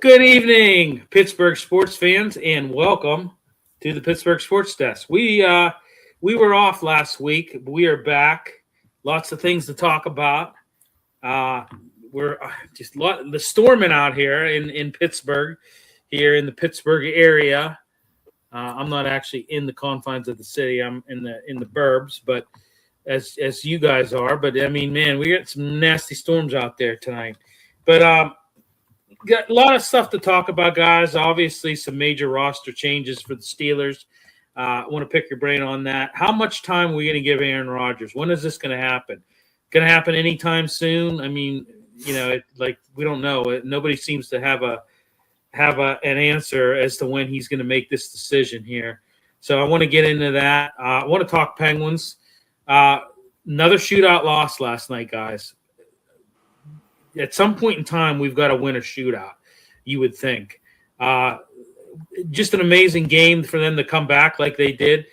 Good evening, Pittsburgh sports fans, and welcome to the Pittsburgh Sports Desk. We were off last week. We are back. Lots of things to talk about. We're just the storming out here in Pittsburgh, here in the Pittsburgh area. I'm not actually in the confines of the city. I'm in the burbs, but as you guys are. But I mean, man, we got some nasty storms out there tonight. But got a lot of stuff to talk about, guys. Obviously, some major roster changes for the Steelers. I want to pick your brain on that. How much time are we going to give Aaron Rodgers? When is this going to happen? Going to happen anytime soon? I mean, we don't know. Nobody seems to have an answer as to when he's going to make this decision here. So I want to get into that. I want to talk Penguins. Another shootout loss last night, guys. At some point in time, we've got to win a shootout, you would think. Just an amazing game for them to come back like they did,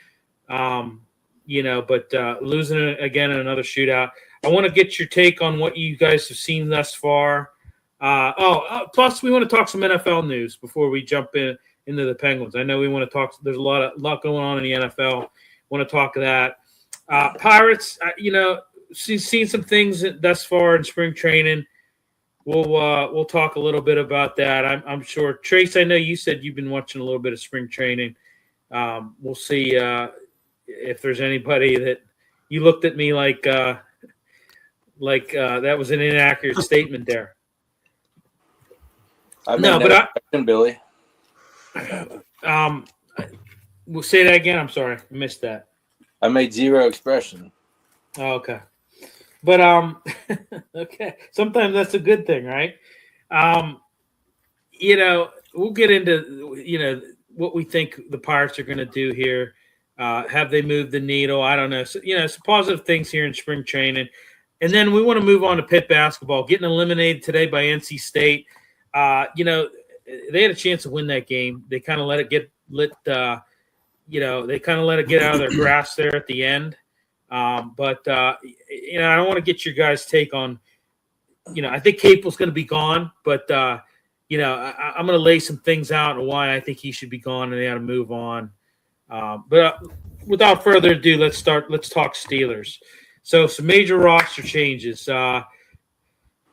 but losing again in another shootout. I want to get your take on what you guys have seen thus far. Plus, we want to talk some NFL news before we jump into the Penguins. I know we want to talk. There's a lot going on in the NFL. Want to talk that. Pirates, seen some things thus far in spring training. We'll talk a little bit about that. I'm sure. Trace, I know you said you've been watching a little bit of spring training. We'll see if there's anybody that you looked at me like that was an inaccurate statement there. Billy. We'll say that again. I'm sorry, I missed that. I made zero expression. Oh, okay. But okay. Sometimes that's a good thing, right? We'll get into what we think the Pirates are going to do here. Have they moved the needle? I don't know. So, some positive things here in spring training, and then we want to move on to Pitt basketball, getting eliminated today by NC State. They had a chance to win that game. They kind of let it get lit. They kind of let it get out of their grasp there at the end. I don't want to get your guys' take on, I think Capel's going to be gone, but, I'm going to lay some things out on why I think he should be gone and they got to move on. But without further ado, let's talk Steelers. So some major roster changes.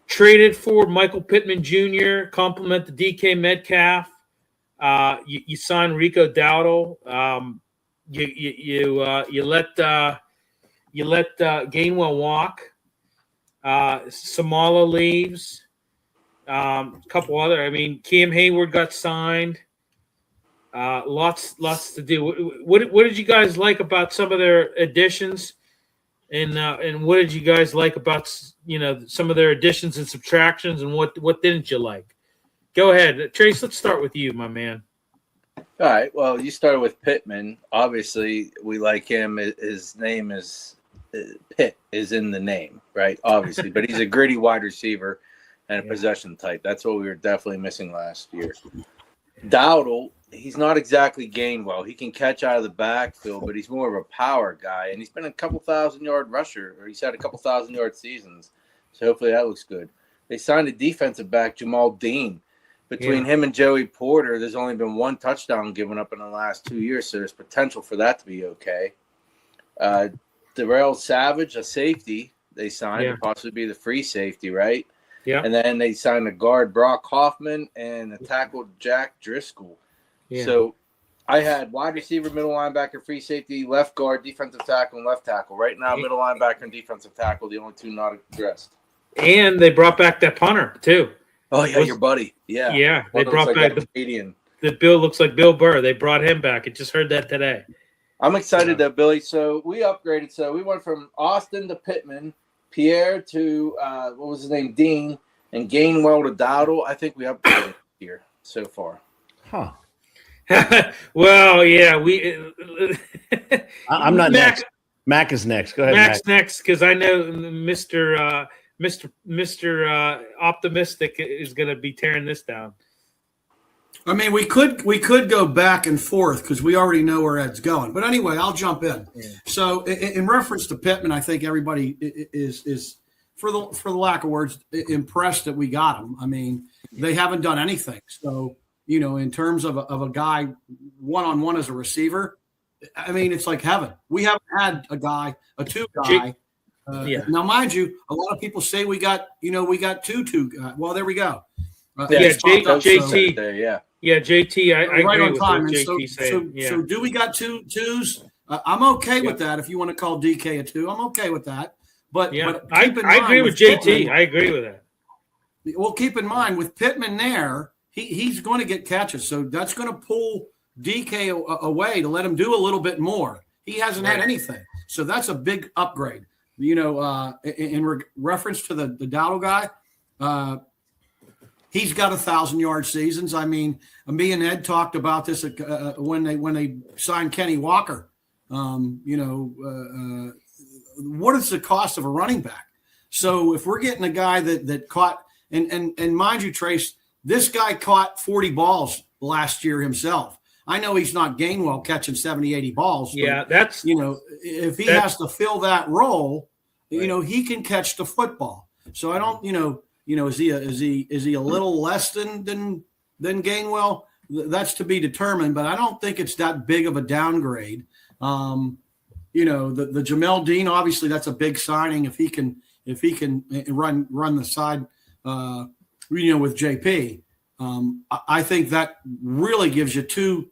Traded for Michael Pittman Jr., compliment the DK Metcalf. You signed Rico Dowdle. You let Gainwell walk. Samala leaves. A couple other. I mean, Cam Hayward got signed. Lots to do. What did you guys like about some of their additions? And what did you guys like about some of their additions and subtractions? And what didn't you like? Go ahead, Trace. Let's start with you, my man. All right. Well, you started with Pittman. Obviously, we like him. His name is Pitt is in the name, right? Obviously, but he's a gritty wide receiver and a possession type. That's what we were definitely missing last year. Dowdle, he's not exactly Gainwell. He can catch out of the backfield, but he's more of a power guy. And he's been a couple 1,000-yard rusher, or he's had a couple 1,000-yard seasons. So hopefully that looks good. They signed a defensive back, Jamal Dean. Between him and Joey Porter, there's only been one touchdown given up in the last 2 years, so there's potential for that to be okay. Darrell Savage, a safety, they signed to possibly be the free safety, right? Yeah. And then they signed a guard, Brock Hoffman, and a tackle, Jack Driscoll. Yeah. So I had wide receiver, middle linebacker, free safety, left guard, defensive tackle, and left tackle. Right now, middle linebacker and defensive tackle, the only two not addressed. And they brought back that punter, too. Oh, yeah, your buddy. Yeah. Yeah, they brought back the Bill looks like Bill Burr. They brought him back. I just heard that today. I'm excited though, Billy. So we upgraded. So we went from Austin to Pittman, Pierre to what was his name, Dean, and Gainwell to Dowdle. I think we upgraded here so far. Huh. Well, yeah, I'm not next. Mac is next. Go ahead. Mac's next because I know Mr. Optimistic is going to be tearing this down. I mean, we could go back and forth because we already know where Ed's going. But anyway, I'll jump in. Yeah. So, in reference to Pittman, I think everybody is for the lack of words impressed that we got him. I mean, they haven't done anything. So, in terms of a guy one-on-one as a receiver, I mean, it's like heaven. We haven't had a two guy. Now, mind you, a lot of people say we got two guys. Well, there we go. JT. There, JT. I right agree on with time. what JT said. So do we got twos? I'm okay with that. If you want to call DK a two, I'm okay with that. But I agree with JT. Pittman, I agree with that. Well, keep in mind with Pittman there, he's going to get catches, so that's going to pull DK away to let him do a little bit more. He hasn't had anything, so that's a big upgrade. In reference to the Dowdle guy, he's got 1,000-yard seasons. I mean, me and Ed talked about this when they signed Kenny Walker. What is the cost of a running back? So if we're getting a guy that caught and mind you, Trace, this guy caught 40 balls last year himself. I know he's not Gainwell catching 70, 80 balls. Yeah, but, that's if he has to fill that role, he can catch the football. So I don't, is he a little less than Gainwell? That's to be determined, but I don't think it's that big of a downgrade. The Jamel Dean, obviously that's a big signing if he can run the side with JP. I think that really gives you two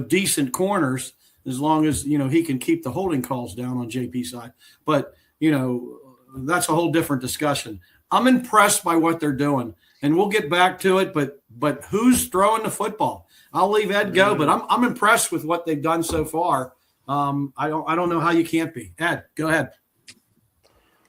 decent corners as long as he can keep the holding calls down on JP's side. But that's a whole different discussion. I'm impressed by what they're doing, and we'll get back to it. But who's throwing the football? I'll leave Ed go, but I'm impressed with what they've done so far. I don't know how you can't be. Ed, go ahead.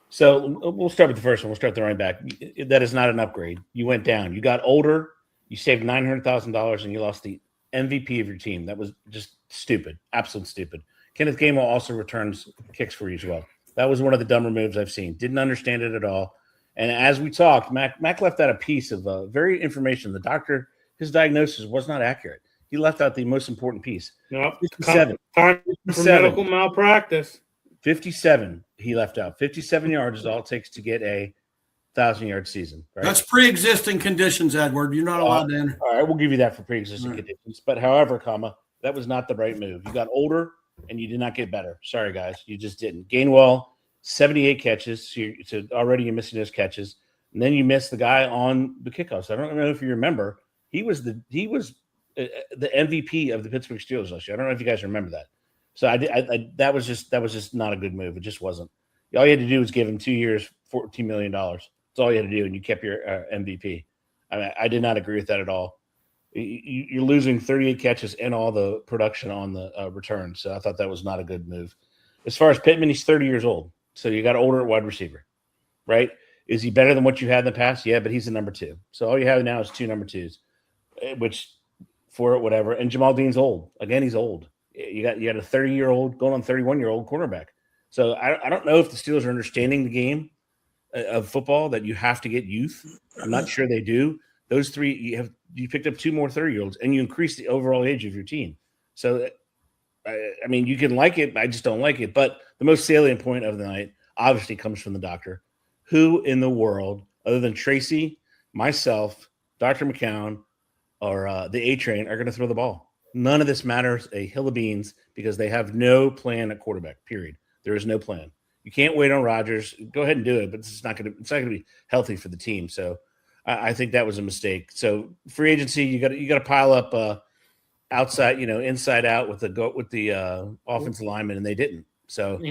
So we'll start with the first one. We'll start with the running back. That is not an upgrade. You went down. You got older. You saved $900,000, and you lost the MVP of your team. That was just stupid, absolute stupid. Kenneth Gainwell also returns kicks for you as well. That was one of the dumber moves I've seen. Didn't understand it at all. And as we talked, Mac left out a piece of very information. The doctor, his diagnosis was not accurate. He left out the most important piece. Nope. 57. Time for medical malpractice. 57 he left out. 57 yards is all it takes to get a 1,000-yard season. Right? That's pre-existing conditions, Edward. You're not allowed to enter. All right, we'll give you that for pre-existing conditions. But however, that was not the right move. You got older, and you did not get better. Sorry, guys. You just didn't. Gainwell, 78 catches. So already you're missing those catches. And then you missed the guy on the kickoffs. I don't know if you remember. He was the MVP of the Pittsburgh Steelers last year. I don't know if you guys remember that. So that was just not a good move. It just wasn't. All you had to do was give him 2 years, $14 million. That's all you had to do, and you kept your MVP. I did not agree with that at all. You're losing 38 catches and all the production on the return. So I thought that was not a good move. As far as Pittman, he's 30 years old. So you got older wide receiver, right? Is he better than what you had in the past? Yeah, but he's the number two. So all you have now is two number twos, which for it, whatever. And Jamal Dean's old. Again, he's old. You got a 30-year-old going on 31-year-old quarterback. So I don't know if the Steelers are understanding the game of football that you have to get youth. I'm not sure they do. Those three, you picked up two more 30-year-olds, and you increased the overall age of your team. So, I mean, you can like it. I just don't like it. But the most salient point of the night obviously comes from the doctor. Who in the world, other than Tracy, myself, Dr. McCown, or the A-Train, are going to throw the ball? None of this matters a hill of beans because they have no plan at quarterback, period. There is no plan. You can't wait on Rodgers. Go ahead and do it, but it's not going to be healthy for the team. So I think that was a mistake. So free agency, you got to pile up outside, inside out with the offensive lineman, and they didn't. So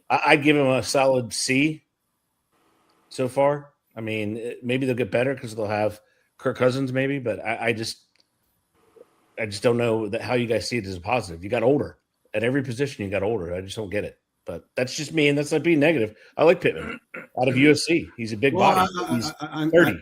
I'd give them a solid C so far. I mean, maybe they'll get better because they'll have Kirk Cousins, maybe, but I just don't know how you guys see it as a positive. You got older at every position. You got older. I just don't get it. But that's just me, and that's not being negative. I like Pittman out of USC. He's a big body. He's 30.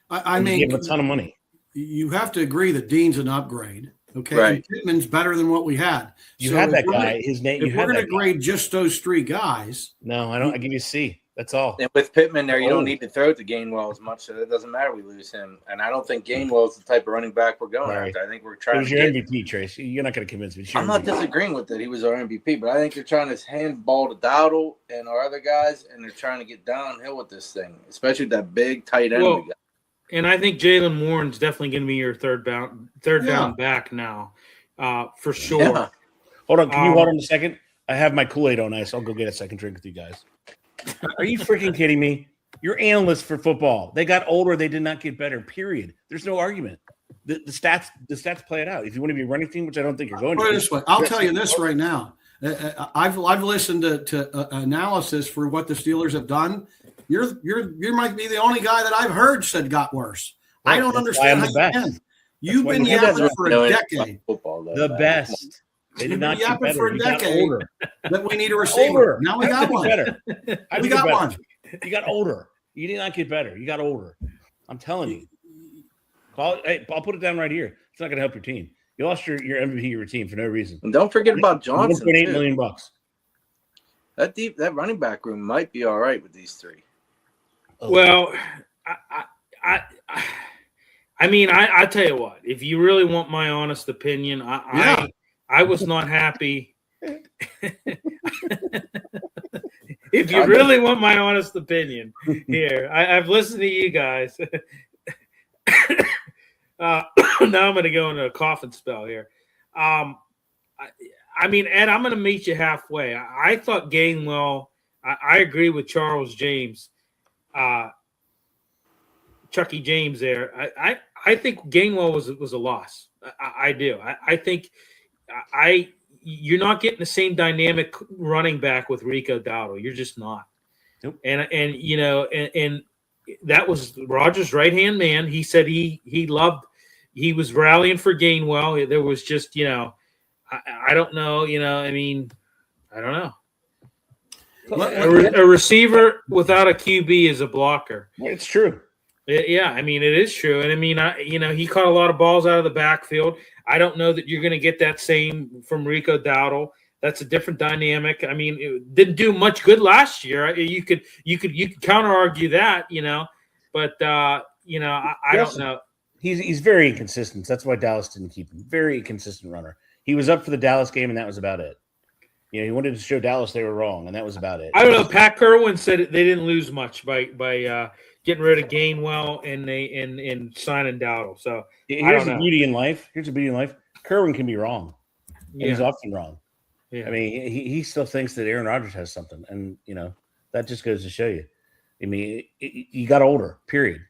I mean, give him a ton of money. You have to agree that Dean's an upgrade. Okay, right. And Pittman's better than what we had. You had that guy. His name. If we're going to grade just those three guys, no, I don't. I give you a C. That's all. And with Pittman there, you don't need to throw it to Gainwell as much, so it doesn't matter. We lose him, and I don't think Gainwell is the type of running back we're going after. I think we're trying. It was your MVP, Trace. You're not going to convince me. I'm not disagreeing with that. He was our MVP, but I think they're trying to handball to Dowdle and our other guys, and they're trying to get downhill with this thing, especially that big tight end. Well, and I think Jalen Warren's definitely going to be your third down back now, for sure. Yeah. Hold on, can you hold on a second? I have my Kool-Aid on ice. I'll go get a second drink with you guys. Are you freaking kidding me? You're analysts for football. They got older. They did not get better, period. There's no argument. The stats play it out. If you want to be a running team, which I don't think you're going to. Put it this way. I'll tell you this right now. I've listened to analysis for what the Steelers have done. You might be the only guy that I've heard said got worse. Right. I don't understand how you can. You've been yapping for a decade. The best. They did not get better. For a decade that we need a receiver. Older. Now we got one. Better. We got one. You got older. You did not get better. You got older. I'm telling you. I'll put it down right here. It's not going to help your team. You lost your MVP of your team for no reason. And don't forget about Johnson. $1.8 million. That running back room might be all right with these three. Well, I mean, I tell you what. If you really want my honest opinion, I was not happy. If you really want my honest opinion, here I've listened to you guys. Now I'm going to go into a coughing spell here. I mean, Ed, I'm going to meet you halfway. I thought Gainwell. I agree with Charles James, Chucky James. There, I think Gainwell was a loss. I do. I think you're not getting the same dynamic running back with Rico Dowdle. You're just not. Nope. And you know, and that was Rodgers' right-hand man. He said he was rallying for Gainwell. There was just, you know, I don't know, you know, I mean, I don't know. A receiver without a QB is a blocker. It's true. Yeah, I mean, it is true. And I mean, he caught a lot of balls out of the backfield. I don't know that you're going to get that same from Rico Dowdle. That's a different dynamic. I mean, it didn't do much good last year. You could counter argue that, you know, but you know, I don't know. He's very inconsistent. That's why Dallas didn't keep him. Very inconsistent runner. He was up for the Dallas game, and that was about it. You know, he wanted to show Dallas they were wrong, and that was about it. I don't know. Pat Kerwin said they didn't lose much by getting rid of Gainwell and signing Dowdle. So here's the beauty in life. Kerwin can be wrong. And he's often wrong. Yeah. I mean, he still thinks that Aaron Rodgers has something, and you know that just goes to show you. I mean, you got older. Period.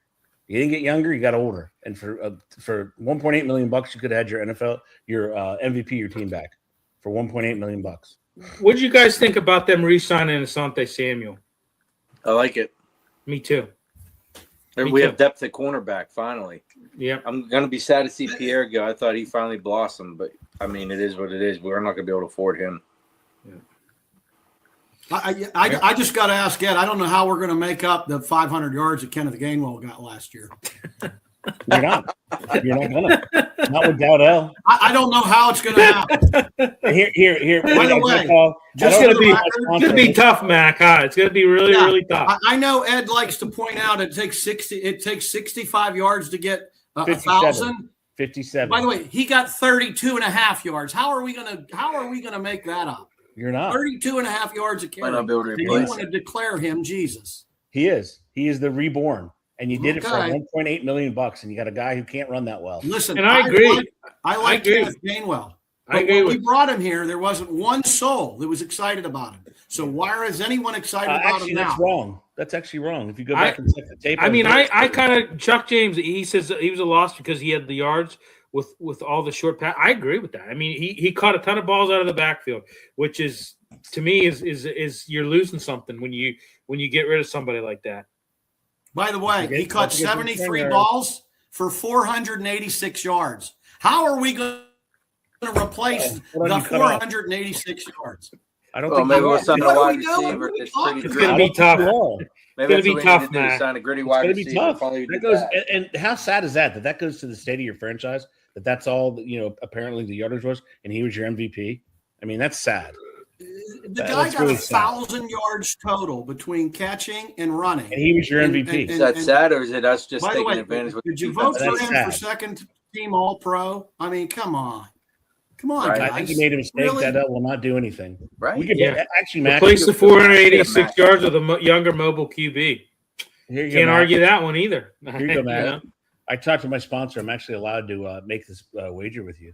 You didn't get younger. You got older. And for $1.8 million, you could have had your MVP, your team back for $1.8 million. What did you guys think about them re-signing Asante Samuel? I like it. Me too. We have depth at cornerback finally. Yeah, I'm gonna be sad to see Pierre go. I thought he finally blossomed, but I mean, it is what it is. We're not gonna be able to afford him. Yeah. I just got to ask Ed. I don't know how we're going to make up the 500 yards that Kenneth Gainwell got last year. You're not. You're not gonna. Not with Dowdell. I don't know how it's going to happen. Here. By the way, it's going to be tough, Mac. It's going to be really tough. I know Ed likes to point out it takes 65 yards to get 1,000. 57. By the way, he got 32 and a half yards. How are we going to make that up? You're not. 32 and a half yards a carry. You want to declare him Jesus. He is the reborn. And you did it for $1.8 million, and you got a guy who can't run that well. Listen, and I agree. I like Kenneth Gainwell. But when we brought him here, there wasn't one soul that was excited about him. So why is anyone excited about him now? That's wrong. That's actually wrong. If you go back and check the tape. I mean, I kind of Chuck James. He says he was a loss because he had the yards with all the short pass. I agree with that. I mean, he caught a ton of balls out of the backfield, which is to me is you're losing something when you get rid of somebody like that. By the way, he caught 73 balls for 486 yards. How are we going to replace the 486 yards? I don't think maybe we'll sign a wide receiver. It's going to be tough. It's going to be tough, man. Sign a gritty wide receiver. That goes, and how sad is that that goes to the state of your franchise? That's all apparently the yardage was, and he was your MVP. I mean, that's sad. The guy got 1,000 yards total between catching and running. And he was your MVP. Is that sad, or is it us just taking way, advantage? Did you vote for him for second team All-Pro? I mean, come on. Right. Guys. I think he made a mistake. Really? That will not do anything. Right. We could actually replace the 486 yards with a younger mobile QB. Can't argue that one either. Here you go, Matt. I talked to my sponsor. I'm actually allowed to make this wager with you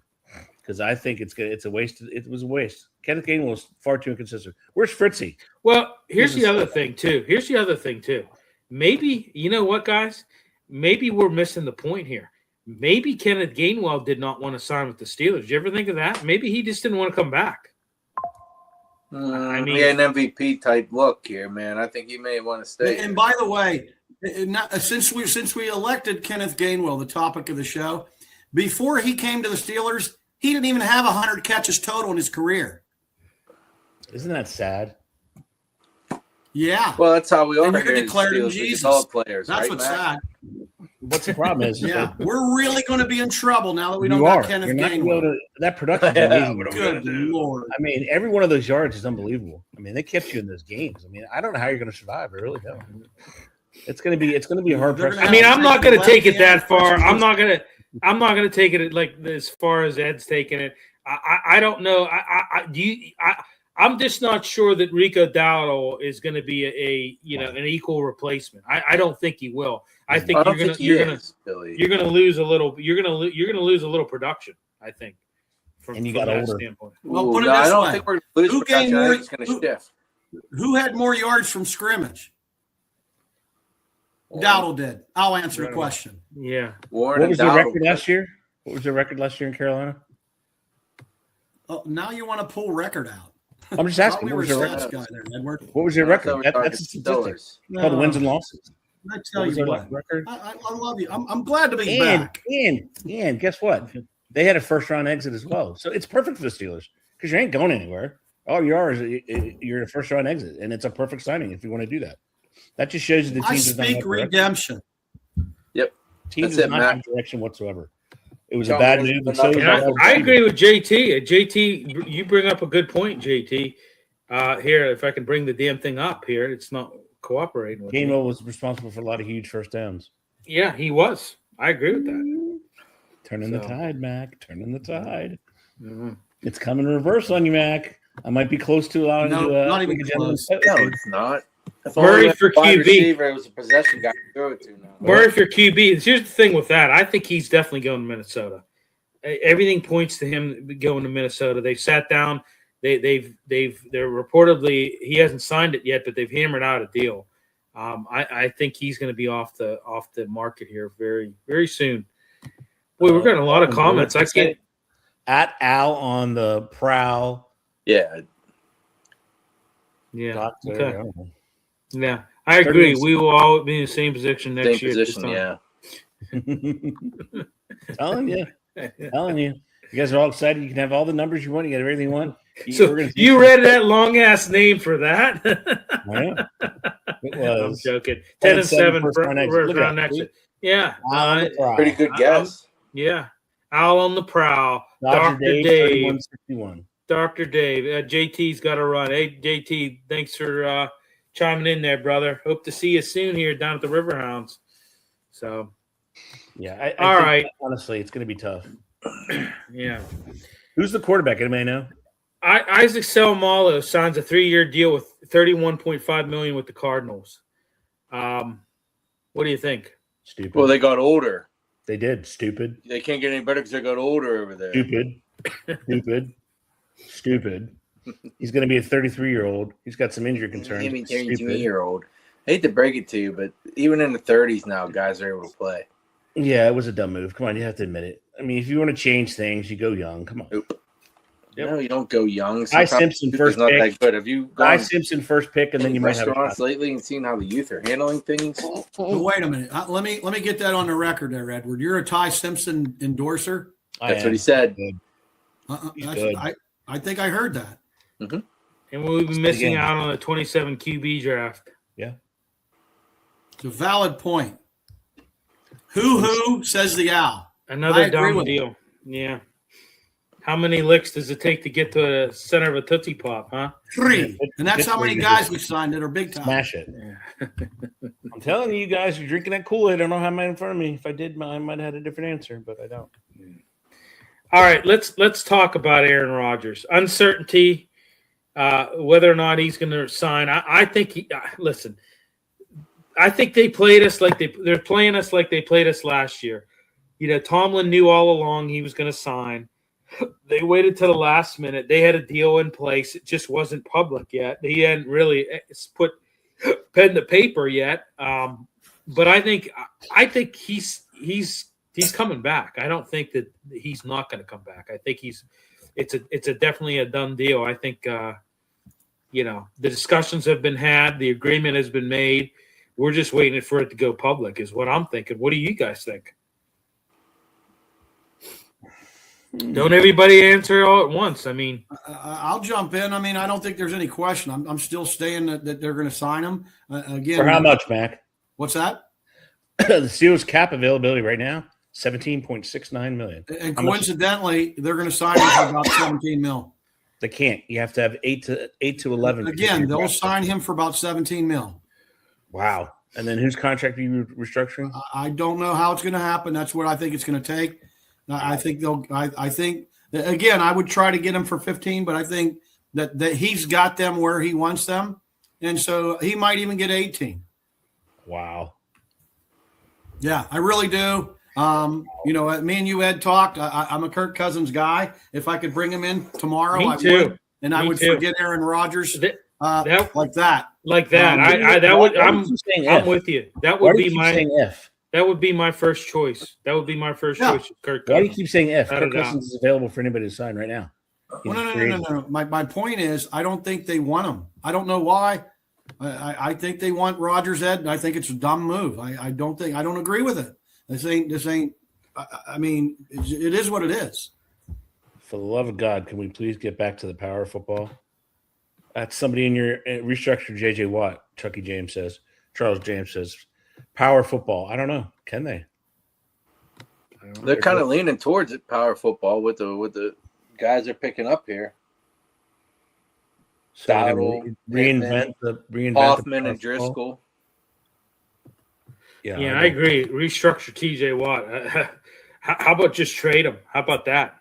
because I think it's a waste. It was a waste. Kenneth Gainwell was far too inconsistent. Where's Fritzy? Well, here's the other thing too. Maybe, you know what, guys? Maybe we're missing the point here. Maybe Kenneth Gainwell did not want to sign with the Steelers. Did you ever think of that? Maybe he just didn't want to come back. I mean, an MVP type look here, man. I think he may want to stay. And by the way, since we elected Kenneth Gainwell, the topic of the show, before he came to the Steelers, he didn't even have 100 catches total in his career. Isn't that sad? Yeah. Well, that's how we all declared him Jesus. All players. That's right, what's Matt? sad. What's the problem is? We're really going to be in trouble now that we don't have Kenneth Gainwell. That production is amazing. Good Lord. I mean, every one of those yards is unbelievable. I mean, they kept you in those games. I mean, I don't know how you're going to survive. I really don't. It's going to be a hard press. I mean, I'm not going to take it that far. I'm not going to take it like as far as Ed's taking it. I don't know. I'm just not sure that Rico Dowdle is going to be an equal replacement. I don't think he will. I think you're going to lose a little. You're going to lose a little production. I think. And you got older. Standpoint. Well, put it this I don't way. think we're going to lose production. I think it's going to shift. Who had more yards from scrimmage? Dowdle did. I'll answer the question. Yeah. What was the record last year? What was the record last year in Carolina? Oh, now you want to pull record out. I'm just asking. What was your record? What was your record? That's a statistic. Called wins and losses. I tell you what. Record? I love you. I'm glad to be back. And guess what? They had a first-round exit as well. So it's perfect for the Steelers because you ain't going anywhere. All you are is you're a first-round exit, and it's a perfect signing if you want to do that. That just shows you the team does not have redemption. Yep. Team does not have direction whatsoever. It was a bad move. I agree with JT. JT, you bring up a good point, JT. Here, if I can bring the damn thing up here, it's not cooperating with Gainwell was responsible for a lot of huge first downs. Yeah, he was. I agree with that. Turning the tide, Mac. Turning the tide. Mm-hmm. It's coming reverse on you, Mac. I might be close to allowing not even close. No, it's not. Murray for QB. Receiver, it was a possession guy to throw it to now. Murray for QB. Here's the thing with that. I think he's definitely going to Minnesota. Everything points to him going to Minnesota. They sat down. They're reportedly, he hasn't signed it yet, but they've hammered out a deal. I think he's going to be off the market here very, very soon. Boy, we're getting a lot of comments. I can't. At Al on the prowl. Yeah. Yeah. Okay. Yeah, I agree. We will all be in the same position next year. Yeah. Telling you. You guys are all excited. You can have all the numbers you want. You got everything you want. So you read that long ass name for that? It was. I'm joking. 10-7 first round exit. Yeah. Pretty good guess. Yeah. Owl on the prowl. Dr. Dave. Dr. Dave. JT's got to run. Hey, JT, thanks for chiming in there, brother. Hope to see you soon here down at the Riverhounds. So, yeah. All right. Honestly, it's going to be tough. Yeah. Who's the quarterback? Anybody know? Isaac Seumalo signs a 3-year deal with $31.5 million with the Cardinals. What do you think? Stupid. Well, they got older. They did. Stupid. They can't get any better because they got older over there. Stupid. He's going to be a 33-year-old. He's got some injury concerns. 32-year-old. I hate to break it to you, but even in the 30s now, guys are able to play. Yeah, it was a dumb move. Come on, you have to admit it. I mean, if you want to change things, you go young. Come on. Nope. Yep. No, you don't go young. Ty Simpson first not pick. That good. Have you Ty Simpson first pick, and then you might have restaurants lately and seen how the youth are handling things? But wait a minute. Let me get that on the record there, Edward. You're a Ty Simpson endorser. That's what he said. I think I heard that. Mm-hmm. And we'll be missing out on a 27 QB draft. Yeah, it's a valid point. Who says the owl? Another dumb deal. Yeah. How many licks does it take to get to the center of a Tootsie Pop, huh? 3. And that's how many guys we signed that are big time. Smash it. Yeah. I'm telling you guys, you're drinking that Kool-Aid. I don't know how many in front of me. If I did, I might have had a different answer, but I don't. All right, let's talk about Aaron Rodgers. Uncertainty, whether or not he's going to sign. I think listen. I think they played us like they're playing us like they played us last year. Tomlin knew all along he was going to sign. They waited till the last minute. They had a deal in place. It just wasn't public yet. He hadn't really put pen to paper yet. But I think he's coming back. I don't think that he's not going to come back. I think it's definitely a done deal. I think the discussions have been had, the agreement has been made. We're just waiting for it to go public, is what I'm thinking. What do you guys think? Don't everybody answer all at once. I mean, I'll jump in. I mean, I don't think there's any question. I'm still staying that they're going to sign him again. For how much, Mac? What's that? The Steelers cap availability right now, $17.69 million. And coincidentally, they're going to sign him for about $17 million. They can't. You have to have 8 to 11. Again, they'll sign him for about $17 million. Wow. And then whose contract are you restructuring? I don't know how it's going to happen. That's what I think it's going to take. I think again, I would try to get him for 15, but I think that he's got them where he wants them. And so he might even get 18. Wow. Yeah, I really do. Me and you had talked. I'm a Kirk Cousins guy. If I could bring him in tomorrow, I would. And I would forget Aaron Rodgers like that. Like that. I'm with you. That would be my if. That would be my first choice. That would be my first choice. Kirk Cousins. Why do you keep saying if? Kirk Cousins is available for anybody to sign right now. No. My point is, I don't think they want him. I don't know why. I think they want Rodgers, Ed, and I think it's a dumb move. I don't agree with it. This ain't. I mean, it is what it is. For the love of God, can we please get back to the power of football? That's somebody in your restructured J.J. Watt. Chucky James says. Charles James says, power football. I don't know. Can they? They're kind of leaning towards it, power football, with the guys they're picking up here. So reinvent Hoffman and Driscoll. Yeah, I agree. Restructure T.J. Watt. How about just trade him? How about that?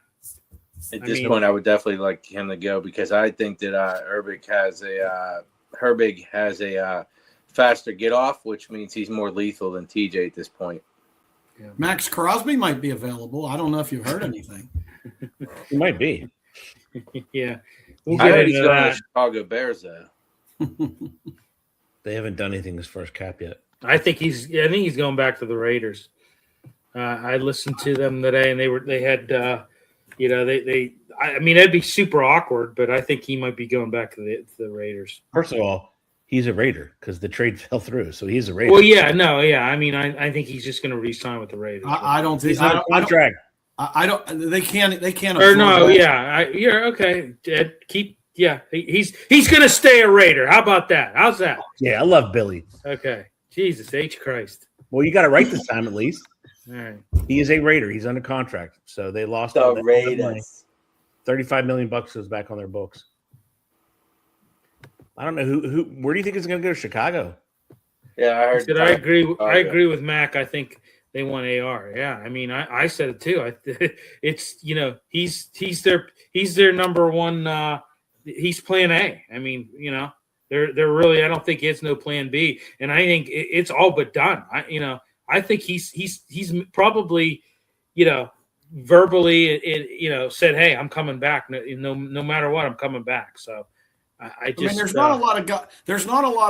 At this point, I would definitely like him to go because I think that Herbig has a faster get off, which means he's more lethal than TJ at this point. Yeah. Max Crosby might be available. I don't know if you've heard anything. He might be. Yeah. I heard he's going to the Chicago Bears, though. They haven't done anything as far as cap yet. I think he's going back to the Raiders. I listened to them today, and they had I mean, that'd be super awkward, but I think he might be going back to the Raiders. First of all, he's a Raider because the trade fell through, so he's a Raider. Well, yeah. I mean, I think he's just going to re-sign with the Raiders. I don't think he's on a contract. I don't. They can't. Or no, that. You're okay. Yeah, he's going to stay a Raider. How about that? How's that? Yeah, I love Billy. Okay. Jesus H. Christ. Well, you got it right this time at least. All right. He is a Raider. He's under contract, so they lost the all that Raiders. money. $35 million goes back on their books. I don't know who. Where do you think it's going to go? Chicago. Yeah, I heard. I agree with Mac. I think they want AR. Yeah, I mean, I said it too. It's he's their number one. He's plan A. I mean, they're really. I don't think it's no plan B, and I think it's all but done. I think he's probably, verbally, said, "Hey, I'm coming back. No matter what, I'm coming back." So, I mean, there's not a lot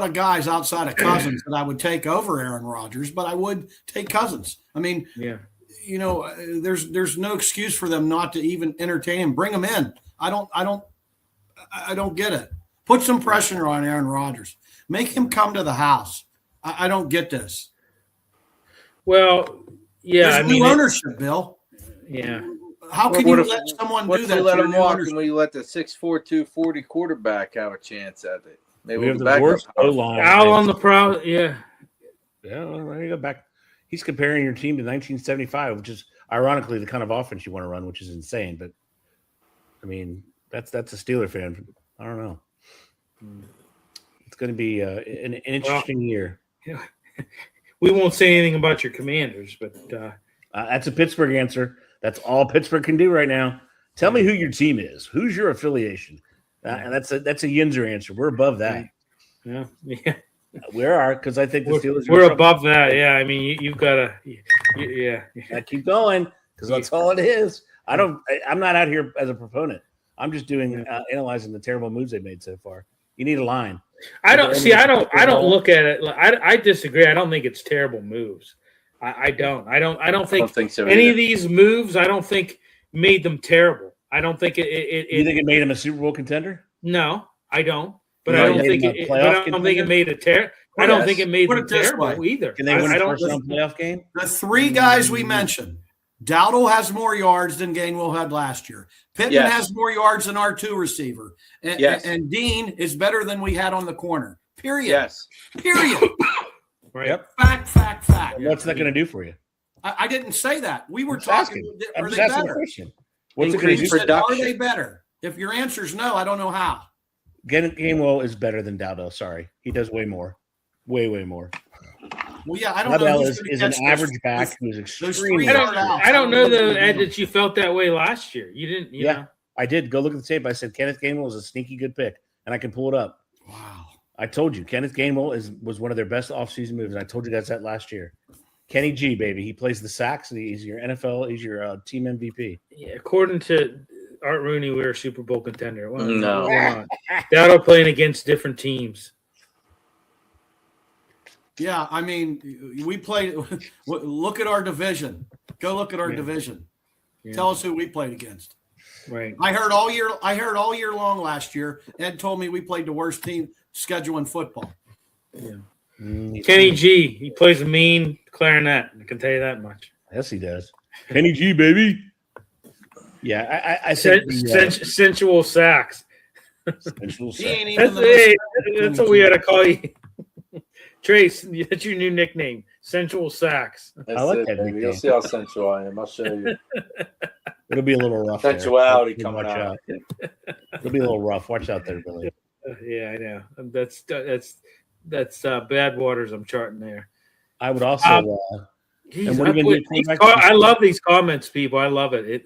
of guys outside of Cousins that I would take over Aaron Rodgers, but I would take Cousins. I mean, yeah, there's no excuse for them not to even entertain him. Bring him in. I don't get it. Put some pressure on Aaron Rodgers. Make him come to the house. I don't get this. Well, yeah, there's new ownership, Bill. Yeah. How can you let someone do that? Let him walk, and you let the 6'4", 240 quarterback have a chance at it? Maybe we have the worst O-line. Out on the proud, yeah. Yeah, well, there you go back. He's comparing your team to 1975, which is ironically the kind of offense you want to run, which is insane. But I mean, that's a Steeler fan. I don't know. It's going to be an interesting year. Yeah. We won't say anything about your Commanders, but that's a Pittsburgh answer. That's all Pittsburgh can do right now. Tell me who your team is. Who's your affiliation? And that's a Yinzer answer. We're above that. Yeah. We are, because I think the Steelers. We're above that. Yeah, I mean, you've got to. Yeah. I keep going because that's all it is. I'm not out here as a proponent. I'm just doing analyzing the terrible moves they've made so far. You need a line. I don't look at it. I disagree. I don't think it's terrible moves. I don't think so any of these moves. I don't think made them terrible. I don't think it. You think it made him a Super Bowl contender? No, I don't. But I don't think it. But I don't think it made a I don't think it made them terrible either. Can they win a first-round playoff game? The three guys we mentioned. Dowdle has more yards than Gainwell had last year. Pittman has more yards than our two receiver. And Dean is better than we had on the corner. Period. Yes. Period. Right. Yep. Fact. What's that going to do for you? I didn't say that. We were talking. Are they better? What's it going to do? Are they better? If your answer is no, I don't know how. Gainwell is better than Dowdle. Sorry. He does way more. Way more. Well, yeah, I don't know. Is an average back who's extremely. I don't know that you felt that way last year. You didn't. You know? I did. Go look at the tape. I said Kenneth Gainwell was a sneaky good pick, and I can pull it up. Wow. I told you Kenneth Gainwell was one of their best offseason moves. And I told you guys that last year. Kenny G, baby, he plays the sacks. He's your NFL. He's your team MVP. Yeah, according to Art Rooney, we're a Super Bowl contender. Well, no, we're not. Dowdle playing against different teams. Yeah, I mean, we played. Look at our division. Go look at our division. Yeah. Tell us who we played against. Right. I heard all year long last year. Ed told me we played the worst team schedule in football. Yeah. Kenny G. He plays a mean clarinet. I can tell you that much. Yes, he does. Kenny G, baby. Yeah, I said sensual sax. Sensual sax. That's what we had to call you. Trace, that's your new nickname, Sensual Sax. I like that nickname. You'll see how sensual I am. I'll show you. It'll be a little rough. Sensuality coming out. It'll be a little rough. Watch out there, Billy. Yeah, I know. That's bad waters I'm charting there. I would also. I love these comments, people. I love it.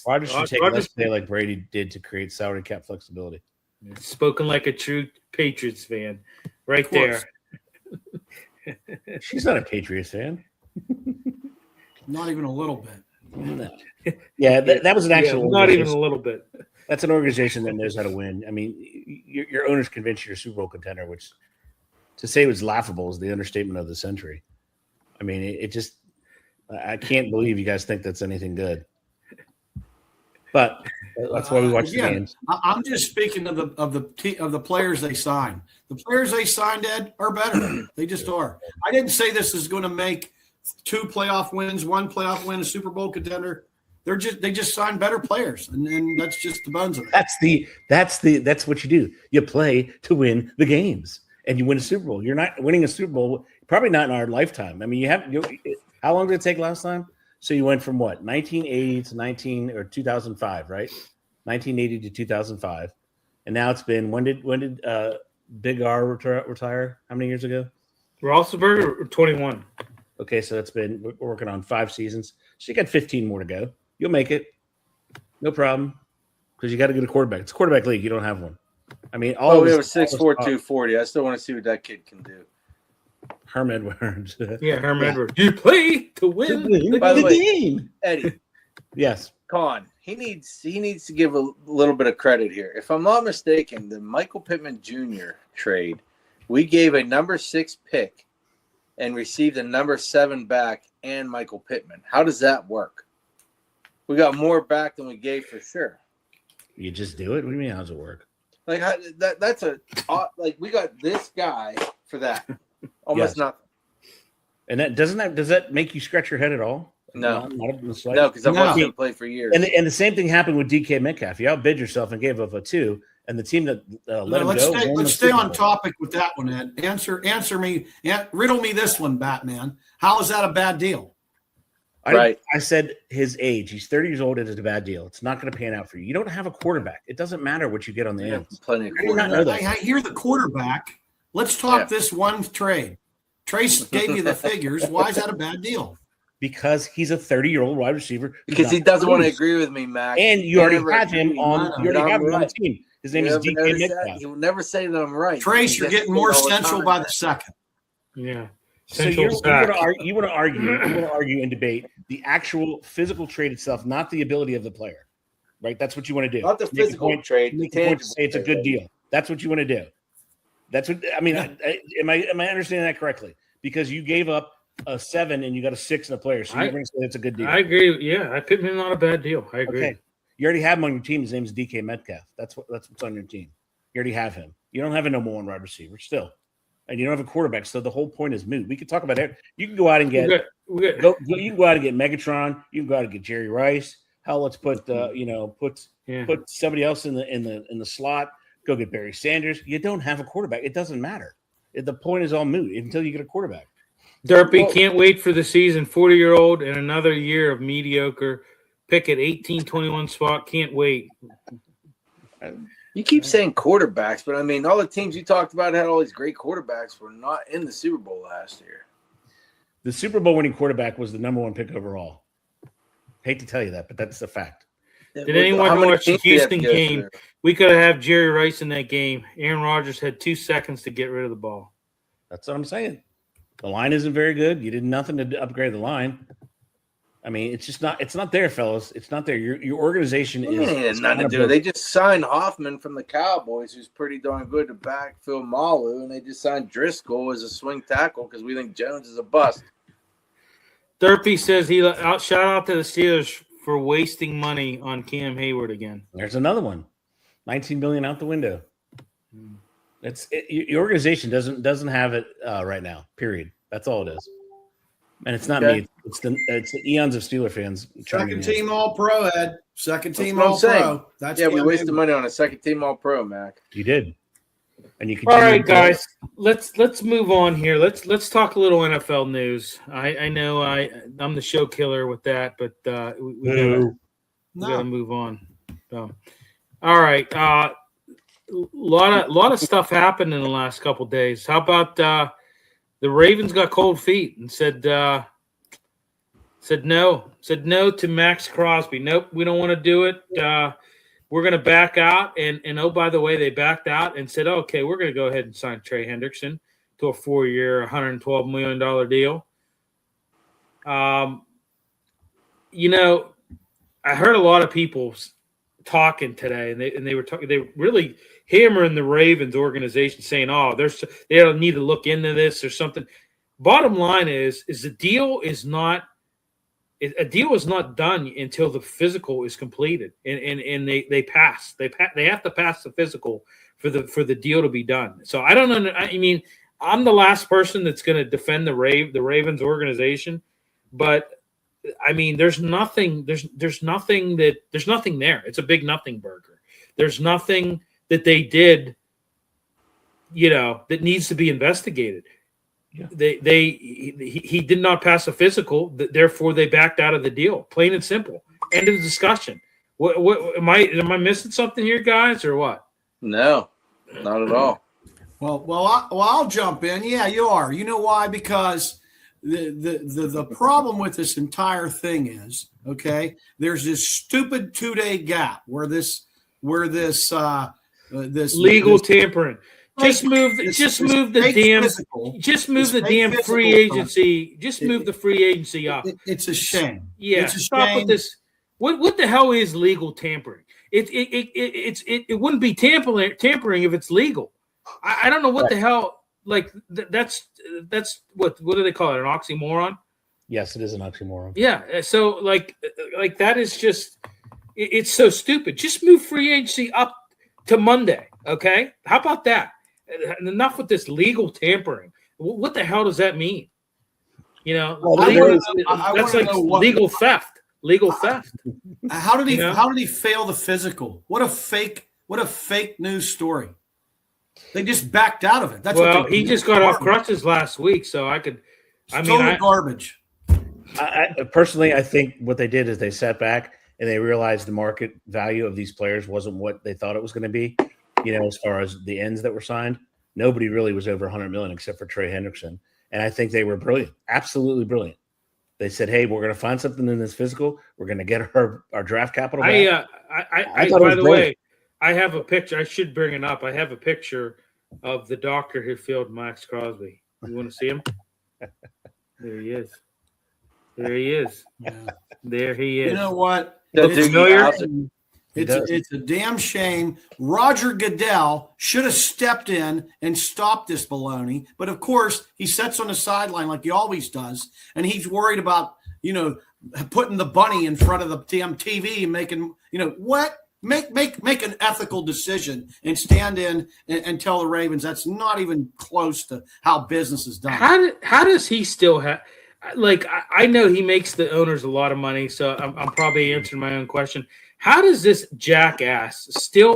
Rodgers should take less pay like Brady did to create salary cap flexibility. Spoken like a true Patriots fan, right there. She's not a Patriots fan. Not even a little bit. No. Yeah, that was an actual. Not even a little bit. That's an organization that knows how to win. I mean, your owners convinced you're a Super Bowl contender, which to say it was laughable is the understatement of the century. I mean, it just I can't believe you guys think that's anything good. But that's why we watch the games. I'm just speaking of the players they signed. The players they signed, Ed, are better. They just are. I didn't say this is going to make 2 playoff wins, 1 playoff win, a Super Bowl contender. They just signed better players, and that's just the bones of it. That's what you do. You play to win the games, and you win a Super Bowl. You're not winning a Super Bowl, probably not in our lifetime. I mean, how long did it take last time? So you went from what, 1980 to 2005, right? 1980 to 2005, and now it's been when did Big R retire? How many years ago? Roethlisberger, 21. Okay, so we're working on 5 seasons. So you got 15 more to go. You'll make it, no problem, because you got to get a quarterback. It's a quarterback league. You don't have one. I mean, we have a 6'4", 240. I still want to see what that kid can do. Herm Edwards. Herm Edwards. You play to win the game. Eddie. Yes. Con. He needs to give a little bit of credit here. If I'm not mistaken, the Michael Pittman Jr. trade, we gave a number 6 pick and received a number 7 back and Michael Pittman. How does that work? We got more back than we gave for sure. You just do it? What do you mean? How does it work? Like we got this guy for that. Almost nothing. And does that make you scratch your head at all? No, not because I've watched him play for years. And the same thing happened with DK Metcalf. You outbid yourself and gave up a 2, and the team that let him go. Let's stay on topic with that one, Ed. Answer me. Riddle me this one, Batman. How is that a bad deal? Right. I said his age. He's 30 years old. It is a bad deal. It's not going to pan out for you. You don't have a quarterback. It doesn't matter what you get on the ends. Plenty of I did not know that. I hear the quarterback. Let's talk this one trade. Trace gave you the figures. Why is that a bad deal? Because he's a 30-year-old wide receiver. Because he doesn't want to agree with me, Mac. And you already have him on. You already have him on the team. His name is DK Metcalf. He will never say that I'm right. Trace, you're getting more central by the second. Yeah. So you want to argue and debate the actual physical trade itself, not the ability of the player, right? That's what you want to do. Not the physical trade. Make a point to say it's a good deal. That's what you want to do. That's what I mean. Am I understanding that correctly? Because you gave up a 7 and you got a 6 in a player, so you're going to say it's a good deal. I agree. Yeah, Pittman not a bad deal. I agree. Okay. You already have him on your team. His name is DK Metcalf. That's what's on your team. You already have him. You don't have a number 1 wide receiver still. And you don't have a quarterback, so the whole point is moot. We could talk about it. You can go out and get you can go out and get Megatron. You can go out and get Jerry Rice. Hell, let's put put somebody else in the slot. Go get Barry Sanders. You don't have a quarterback. It doesn't matter. The point is all moot until you get a quarterback. Derpy can't wait for the season. 40-year-old and another year of mediocre. Pick at 18-21 spot. Can't wait. You keep saying quarterbacks, but I mean, all the teams you talked about had all these great quarterbacks were not in the Super Bowl last year. The Super Bowl winning quarterback was the number 1 pick overall. Hate to tell you that, but that's a fact. Did anyone watch the Houston game? We could have Jerry Rice in that game. Aaron Rodgers had 2 seconds to get rid of the ball. That's what I'm saying. The line isn't very good. You did nothing to upgrade the line. I mean, it's just not. It's not there, fellas. It's not there. Your organization is nothing to do. They just signed Hoffman from the Cowboys, who's pretty darn good to backfill Malu, and they just signed Driscoll as a swing tackle because we think Jones is a bust. Derpy says shout out to the Steelers for wasting money on Cam Hayward again. There's another one. $19 million out the window. Your organization doesn't have it right now. Period. That's all it is. And it's not me. It's the eons of Steeler fans. Second team All-Pro, Ed. Second team All-Pro. We wasted money on a second team All-Pro, Mac. You did. And you all right, guys. Let's move on here. Let's talk a little NFL news. I know I'm the show killer with that, but we gotta move on. So, all right. Lot of stuff happened in the last couple days. How about the Ravens got cold feet and said no to Max Crosby. Nope, we don't want to do it. We're going to back out. And oh, by the way, they backed out and said, okay, we're going to go ahead and sign Trey Hendrickson to a 4-year, $112 million deal. I heard a lot of people talking today, and they were talking. They were really hammering the Ravens organization, saying, "Oh, they don't need to look into this or something." Bottom line is a deal is not done until the physical is completed, and they pass. They have to pass the physical for the deal to be done. So I don't know. I mean, I'm the last person that's going to defend the Ravens organization, but I mean, there's nothing there. It's a big nothing burger. There's nothing that they did, that needs to be investigated. Yeah. He did not pass a physical, therefore they backed out of the deal. Plain and simple. End of the discussion. What am I missing something here, guys, or what? No, not at all. Well, I'll jump in. Yeah, you are. You know why? Because the problem with this entire thing is, okay, there's this stupid 2-day gap where this legal tampering. Just move the damn free agency. Just move the free agency up. It's a shame. Yeah, stop with this. What the hell is legal tampering? It wouldn't be tampering if it's legal. I don't know what the hell. Like that's what do they call it? An oxymoron? Yes, it is an oxymoron. Yeah. So like that is just it's so stupid. Just move free agency up to Monday. Okay. How about that? Enough with this legal tampering. What the hell does that mean? That's like legal theft. Legal theft. How did he fail the physical? What a fake news story. They just backed out of it. That's he just got off crutches last week, so I could. Total garbage. Personally, I think what they did is they sat back and they realized the market value of these players wasn't what they thought it was going to be. As far as the ends that were signed, nobody really was over 100 million except for Trey Hendrickson. And I think they were brilliant, absolutely brilliant. They said, "Hey, we're going to find something in this physical. We're going to get our draft capital back." By the way, I have a picture. I should bring it up. I have a picture of the doctor who filled Max Crosby. You want to see him? There he is. There he is. Yeah. There he is. You know what? Looks familiar. It's a damn shame. Roger Goodell should have stepped in and stopped this baloney. But of course, he sits on the sideline like he always does, and he's worried about putting the bunny in front of the damn TV and making what. Make an ethical decision and stand in and tell the Ravens that's not even close to how business is done. How does he still have? Like, I know he makes the owners a lot of money, so I'm probably answering my own question. How does this jackass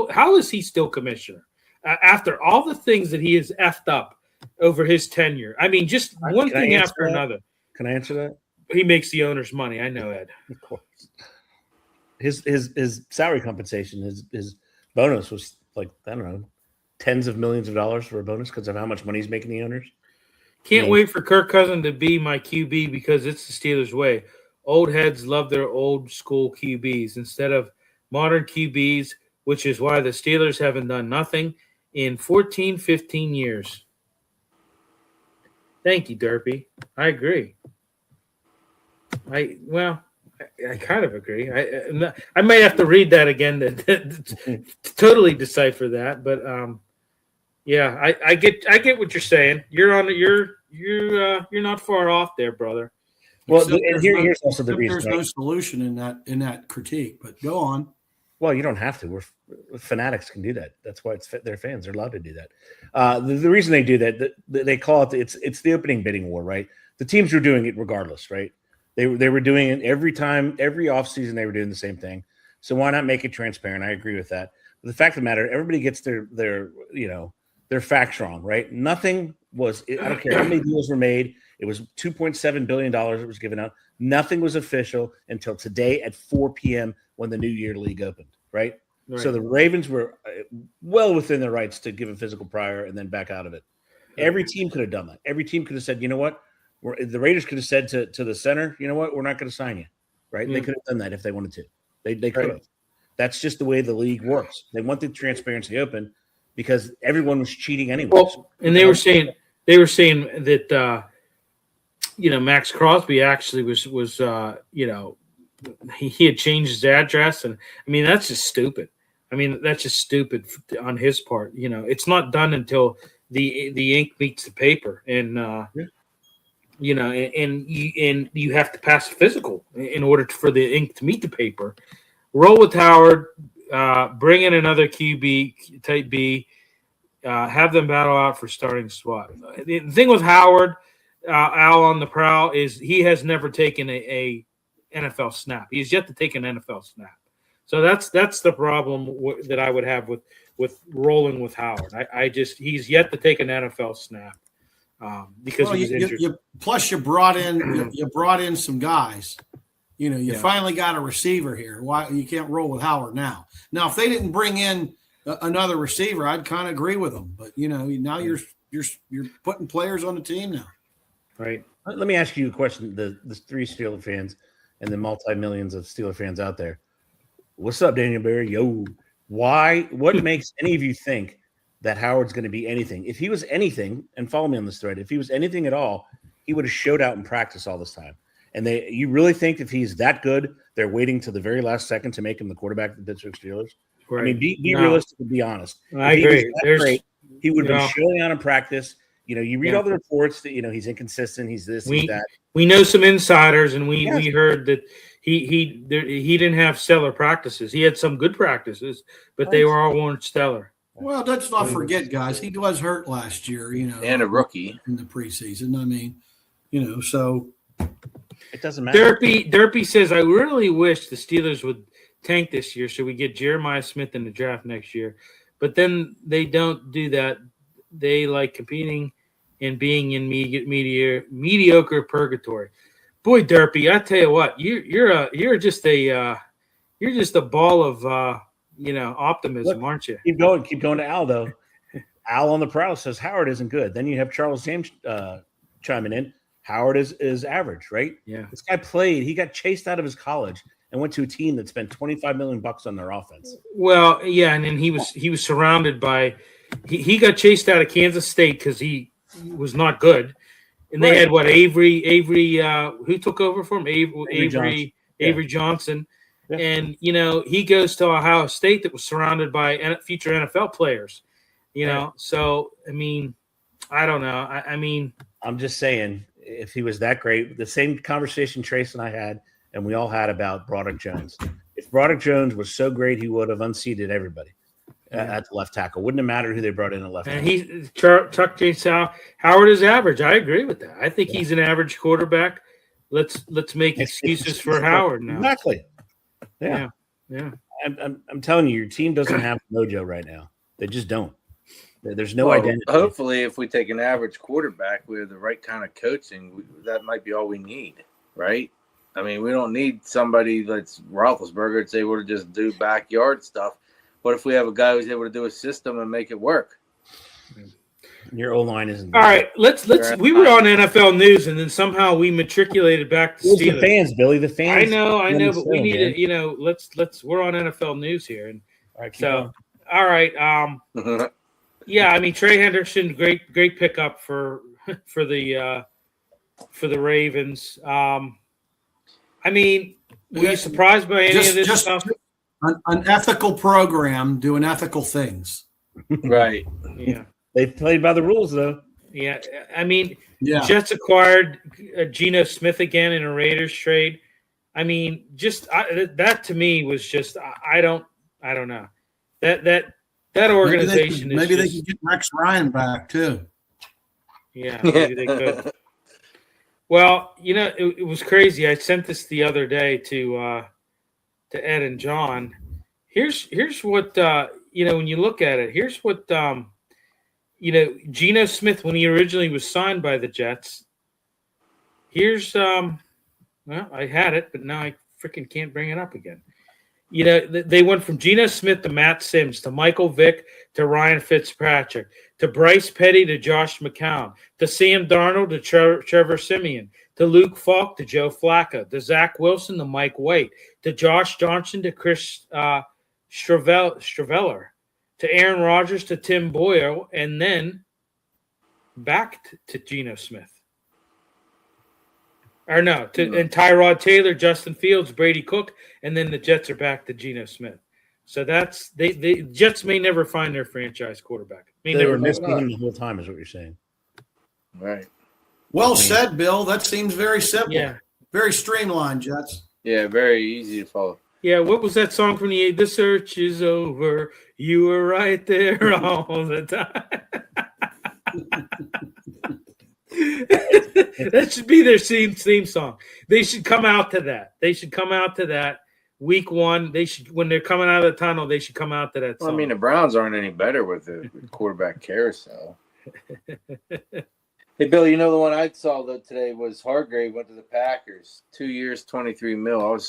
how is he still commissioner after all the things that he has effed up over his tenure? I mean, just one thing after another. Can I answer that? He makes the owners money. I know, Ed. Of course. His salary compensation, his bonus was like, I don't know, tens of millions of dollars for a bonus because of how much money he's making the owners. Can't wait for Kirk Cousins to be my QB because it's the Steelers' way. Old heads love their old school QBs instead of modern QBs, which is why the Steelers haven't done nothing in 14, 15 years. Thank you, Derpy. I agree. I kind of agree. I might have to read that again to totally decipher that, but yeah, I get what you're saying. You're not far off there, brother. Well, here's also the reason. There's no solution in that critique, but go on. Well, you don't have to. Fanatics can do that. That's why they're fans. They're allowed to do that. The reason they do that, they call it it's the opening bidding war, right? The teams were doing it regardless, right? They were doing it every offseason. They were doing the same thing. So why not make it transparent? I agree with that. But the fact of the matter, everybody gets their facts wrong, right? Nothing was. I don't care how many deals were made. It was $2.7 billion that was given out. Nothing was official until today at 4 p.m. when the New Year League opened, right? So the Ravens were well within their rights to give a physical prior and then back out of it. Every team could have done that. Every team could have said, you know what? The Raiders could have said to the center, you know what? We're not going to sign you, right? They could have done that if they wanted to. They could have. That's just the way the league works. They want the transparency open because everyone was cheating anyway. Well, and they were saying that Max Crosby actually was he had changed his address, and I mean that's just stupid. I mean that's just stupid on his part. It's not done until the ink meets the paper, and and you have to pass a physical in order for the ink to meet the paper. Roll with Howard, bring in another QB type B, have them battle out for starting spot. The thing with Howard, Al on the prowl, is he has never taken a NFL snap. He's yet to take an NFL snap. So that's the problem that I would have with rolling with Howard. He's yet to take an NFL snap because he was injured. Plus, you brought in some guys. You finally got a receiver here. Why you can't roll with Howard now? Now, if they didn't bring in another receiver, I'd kind of agree with them. But now you're putting players on the team now. Right. Let me ask you a question. The three Steeler fans and the multi-millions of Steeler fans out there. What's up, Daniel Barry? Yo, what makes any of you think that Howard's going to be anything? If he was anything, and follow me on this thread, if he was anything at all, he would have showed out in practice all this time. And you really think if he's that good, they're waiting till the very last second to make him the quarterback of the Pittsburgh Steelers? Right. I mean, be realistic and be honest. I agree. He would have been showing out in practice. You read all the reports that he's inconsistent. He's this, he's that. We know some insiders, and we heard that he didn't have stellar practices. He had some good practices, but they were all weren't stellar. Well, let's not forget, guys. He was hurt last year. And a rookie in the preseason. I mean, so. It doesn't matter. Derpy says, I really wish the Steelers would tank this year so we get Jeremiah Smith in the draft next year. But then they don't do that. They like competing and being in mediocre purgatory. Boy, Derpy, I tell you what, you're just a ball of optimism, aren't you? Keep going to Al though. Al on the prowl says Howard isn't good. Then you have Charles James chiming in. Howard is average, right? Yeah. This guy he got chased out of his college and went to a team that spent $25 million on their offense. Well, yeah, and then he was surrounded by he got chased out of Kansas State because he was not good. And they had Avery, who took over for him? Avery Johnson. Yeah. And, he goes to Ohio State that was surrounded by future NFL players, So, I mean, I don't know. I mean, I'm just saying, if he was that great, the same conversation Trace and I had, and we all had about Broderick Jones. If Broderick Jones was so great, he would have unseated everybody at the left tackle. Wouldn't have mattered who they brought in at left tackle. And Chuck James Howard is average. I agree with that. I think he's an average quarterback. Let's make excuses for Howard now. Exactly. Yeah. I'm telling you, your team doesn't have mojo right now. They just don't. There's no identity. Hopefully, if we take an average quarterback with the right kind of coaching, that might be all we need, right? I mean, we don't need somebody that's Roethlisberger that's able to just do backyard stuff. What if we have a guy who's able to do a system and make it work? Your O-line isn't. All right, let's. We were on NFL news, and then somehow we matriculated back to Steelers. The fans, Billy. The fans. I know, but we need to. Let's. We're on NFL news here, and all right, so all right. Yeah, I mean Trey Henderson, great pickup for the Ravens. I mean, were you surprised by any of this stuff? An ethical program doing ethical things. Right. Yeah. They played by the rules, though. Yeah. I mean, Jets acquired Geno Smith again in a Raiders trade. I mean, that to me was just I don't know. That organization maybe they can get Rex Ryan back too. Yeah, maybe they could. Well, it was crazy. I sent this the other day to Ed and John. Here's what when you look at it. Here's what Geno Smith, when he originally was signed by the Jets. Here's I had it, but now I freaking can't bring it up again. They went from Geno Smith to Matt Sims to Michael Vick to Ryan Fitzpatrick to Bryce Petty to Josh McCown to Sam Darnold to Trevor Siemian to Luke Falk to Joe Flacco to Zach Wilson to Mike White to Josh Johnson to Chris Straveller to Aaron Rodgers to Tim Boyle, and then back to Geno Smith. Or no, and Tyrod Taylor, Justin Fields, Brady Cook, and then the Jets are back to Geno Smith. So that's they Jets may never find their franchise quarterback. They were missing him the whole time, is what you're saying. Right. Well said, Bill. That seems very simple. Yeah. Very streamlined, Jets. Yeah, very easy to follow. Yeah, what was that song from the search is over. You were right there all the time. That should be their theme song. They should come out to that. Week one, when they're coming out of the tunnel, they should come out to that song. Well, I mean, the Browns aren't any better with the quarterback carousel. Hey, Bill, the one I saw today was Hargrave went to the Packers. 2 years, $23 million.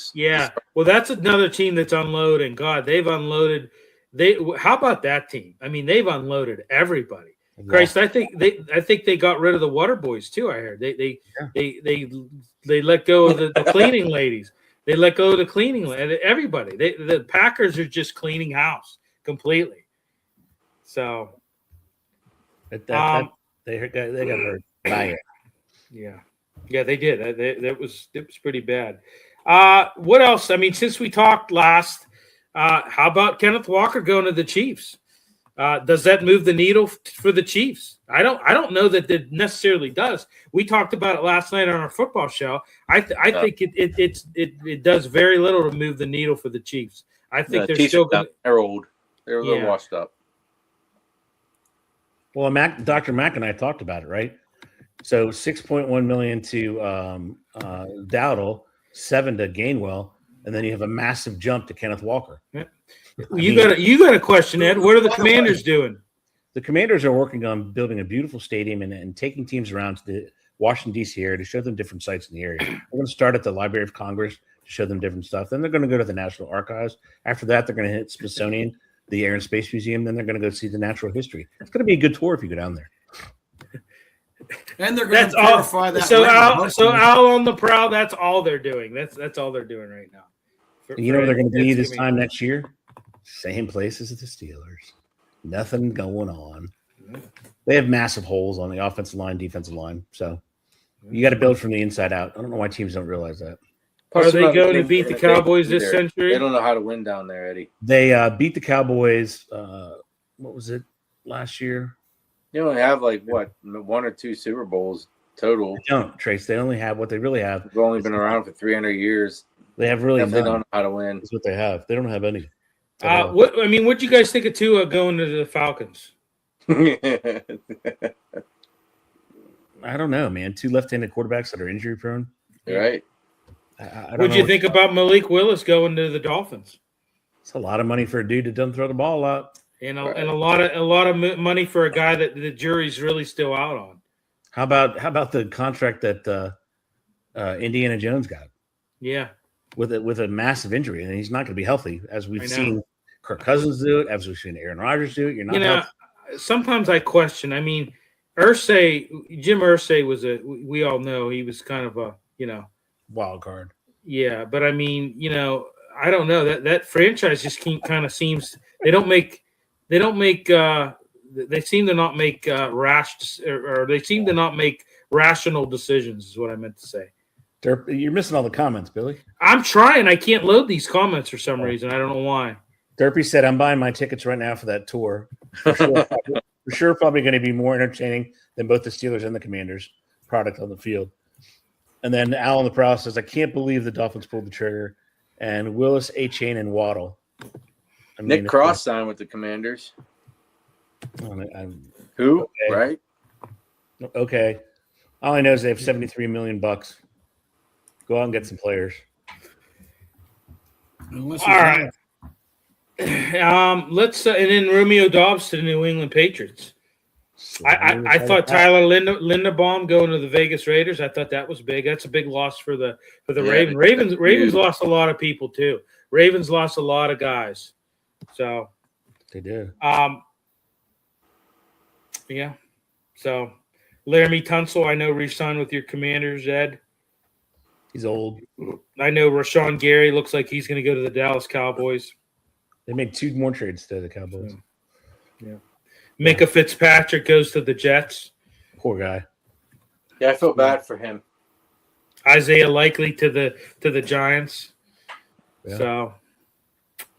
Well, that's another team that's unloading. God, they've unloaded. How about that team? I mean, they've unloaded everybody. Yeah. Christ, I think they got rid of the water boys too. I heard they let go of the cleaning ladies. They let go of the cleaning everybody. The Packers are just cleaning house completely. So they got hurt. Yeah, they did. It was pretty bad. What else? I mean, since we talked last, how about Kenneth Walker going to the Chiefs? Does that move the needle for the Chiefs? I don't know that it necessarily does. We talked about it last night on our football show. I think it does very little to move the needle for the Chiefs. I think they're still going. They're old. They're a little washed up. Well, Dr. Mack and I talked about it, right? So $6.1 million to Dowdle, $7 to Gainwell, and then you have a massive jump to Kenneth Walker. Yeah. You got a question, Ed. What are the Commanders doing? The Commanders are working on building a beautiful stadium and taking teams around to Washington, D.C. area to show them different sites in the area. We're going to start at the Library of Congress to show them different stuff. Then they're going to go to the National Archives. After that, they're going to hit Smithsonian, the Air and Space Museum. Then they're going to go see the natural history. It's going to be a good tour if you go down there. And they're going to purify that. So Al on the prowl, that's all they're doing. That's all they're doing right now. You know where they're going to be this time next year? Same place as the Steelers. Nothing going on. They have massive holes on the offensive line, defensive line. So you got to build from the inside out. I don't know why teams don't realize that. Are they going to beat the Cowboys this century? They don't know how to win down there, Eddie. They beat the Cowboys, what was it, last year? You only have like what, 1 or 2 Super Bowls total. They don't, Trace. They only have what they really have. They've only been around for 300 years. They have really They don't know how to win. That's what they have. They don't have any. What do you guys think of Tua going to the Falcons? I don't know, man. 2 left-handed quarterbacks that are injury prone. Right. What'd you think about Malik Willis going to the Dolphins? It's a lot of money for a dude that doesn't throw the ball a lot. And a lot of money for a guy that the jury's really still out on. How about the contract that Indiana Jones got? Yeah, with a massive injury, and he's not going to be healthy, as we've seen Kirk Cousins do it, as we've seen Aaron Rodgers do it. You're not healthy. Sometimes I question. I mean, Jim Irsay was we all know he was kind of a wild card. Yeah, but I mean, I don't know that franchise just kind of seems they seem to not make they seem to not make rational decisions is what I meant to say. You're missing all the comments, Billy. I'm trying. I can't load these comments for some reason. I don't know why. Derpy said, I'm buying my tickets right now for that tour. For sure, probably going to be more entertaining than both the Steelers and the Commanders product on the field. And then Al on the prowl says, I can't believe the Dolphins pulled the trigger. And Willis, A-Chain, and Waddle. Nick Cross signed with the Commanders. Who? Okay. Right? Okay. All I know is they have $73 million. Go out and get some players. All right. Let's and then Romeo Dobbs to the New England Patriots. I thought Tyler Linderbaum going to the Vegas Raiders. I thought that was big. That's a big loss for the Ravens. Ravens lost a lot of people too. Ravens lost a lot of guys. So they did. Yeah. So Laramie Tunsil, I know, re-signed with your Commanders, Ed. He's old. I know Rashawn Gary looks like he's going to go to the Dallas Cowboys. They made 2 more trades to the Cowboys. Yeah. Minka Fitzpatrick goes to the Jets. Poor guy. Yeah, I feel bad for him. Isaiah Likely to the Giants. Yeah. So,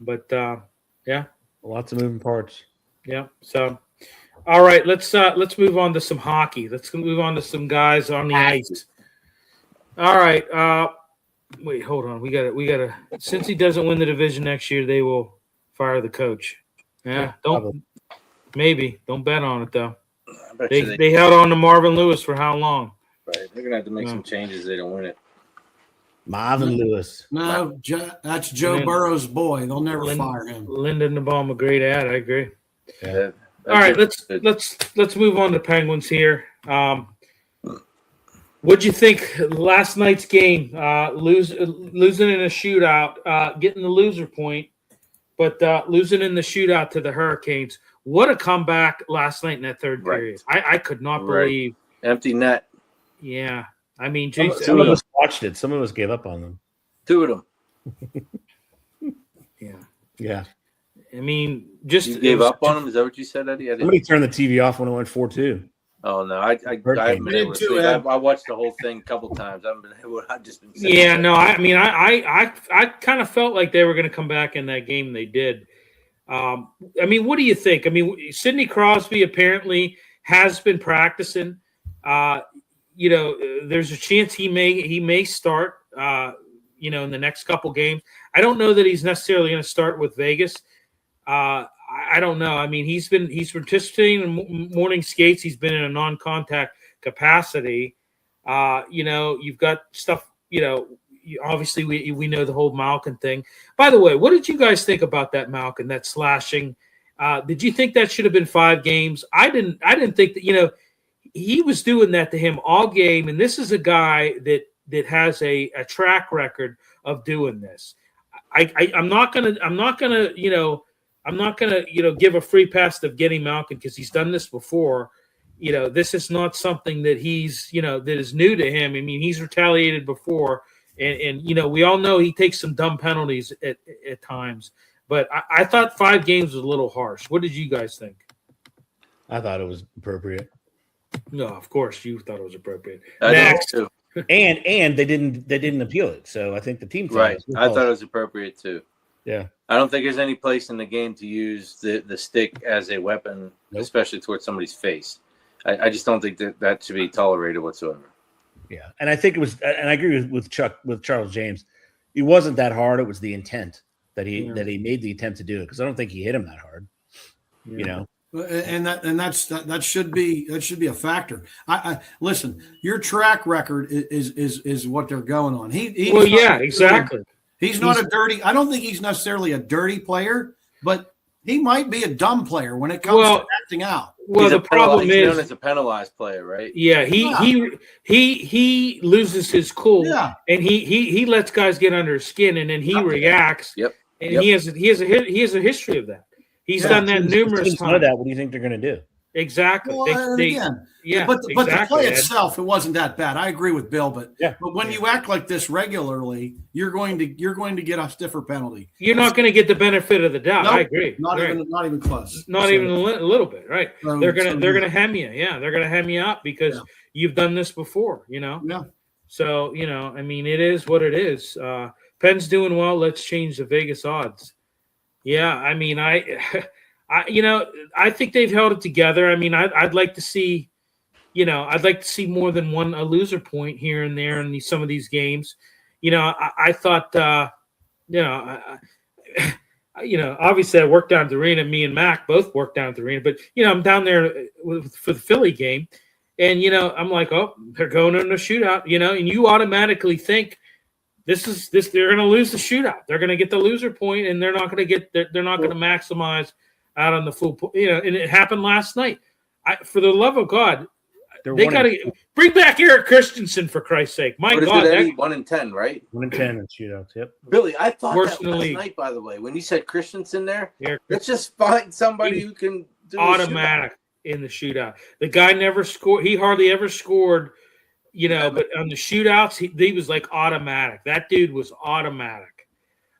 but yeah, lots of moving parts. Yeah. So, all right, let's move on to some hockey. Let's move on to some guys on the ice. All right. Wait, hold on. We gotta. Since he doesn't win the division next year, they will fire the coach. Yeah. Don't bet on it though. They held on to Marvin Lewis for how long? Right. They're gonna have to make some changes. They don't win it. Marvin Lewis. No, that's Joe Burrow's boy. They'll never fire him. Lindenbaum, a great ad. I agree. Yeah. All right, let's move on to Penguins here. What'd you think last night's game? Losing in a shootout, getting the loser point, but losing in the shootout to the Hurricanes. What a comeback last night in that third period. I could not believe. Empty net. Yeah. I mean, geez, some of us watched it. Some of us gave up on them. 2 of them. Yeah. Yeah. I mean, just you gave up on them. Is that what you said, Eddie? Somebody turned the TV off when it went 4-2. Oh no, I watched the whole thing a couple times. I've just been. Yeah, no, I mean, I kind of felt like they were going to come back in that game. They did. I mean, what do you think? I mean, Sidney Crosby apparently has been practicing. There's a chance he may start. In the next couple games. I don't know that he's necessarily going to start with Vegas. I don't know. I mean, he's participating in morning skates. He's been in a non-contact capacity. You've got stuff. Obviously we know the whole Malkin thing. By the way, what did you guys think about that Malkin, that slashing? Did you think that should have been 5 games? I didn't think that. he was doing that to him all game. And this is a guy that has a track record of doing this. I'm not gonna give a free pass to Getty Malkin because he's done this before. This is not something that that is new to him. I mean, he's retaliated before, and we all know he takes some dumb penalties at times. But I thought 5 games was a little harsh. What did you guys think? I thought it was appropriate. No, of course you thought it was appropriate. Next, too. And they didn't appeal it. So I think the team right. I thought it was appropriate too. Yeah. I don't think there's any place in the game to use the stick as a weapon, especially towards somebody's face. I just don't think that should be tolerated whatsoever. Yeah, and I think it was, and I agree with Charles James. It wasn't that hard. It was the intent that he made the attempt to do it, because I don't think he hit him that hard. Yeah. And that should be a factor. I listen. Your track record is what they're going on. Exactly. He's not a dirty. I don't think he's necessarily a dirty player, but he might be a dumb player when it comes to acting out. Well, the problem is known as a penalized player, right? Yeah, he loses his cool, and he lets guys get under his skin, and then he reacts. Yep. And he has a history of that. He's done that numerous times. What do you think they're going to do? Exactly. Well, but the play itself, it wasn't that bad. I agree with Bill, but when you act like this regularly, you're going to get a stiffer penalty. You're not going to get the benefit of the doubt. Nope, I agree. Not even close. Not even a little bit, right? They're gonna hem you. Yeah, they're gonna hem you up because you've done this before. Yeah. So I mean, it is what it is. Penn's doing well. Let's change the Vegas odds. Yeah, I mean, I think they've held it together. I mean, I'd like to see, more than a loser point here and there in some of these games. I thought, obviously I worked down at the arena. Me and Mac both worked down at the arena, but I'm down there for the Philly game, and I'm like, oh, they're going in a shootout, and you automatically think they're going to lose the shootout. They're going to get the loser point, and they're not going to maximize out on the full, and it happened last night. For the love of God, they got to bring back Eric Christensen, for Christ's sake. My God, 1-10, right? 1-10 in shootouts. Yep. Billy, I thought Worst that in the last league. night. By the way, when you said Christensen there, let's just find somebody who can do automatic in the shootout. The guy never scored. He hardly ever scored. But on the shootouts, he was like automatic. That dude was automatic.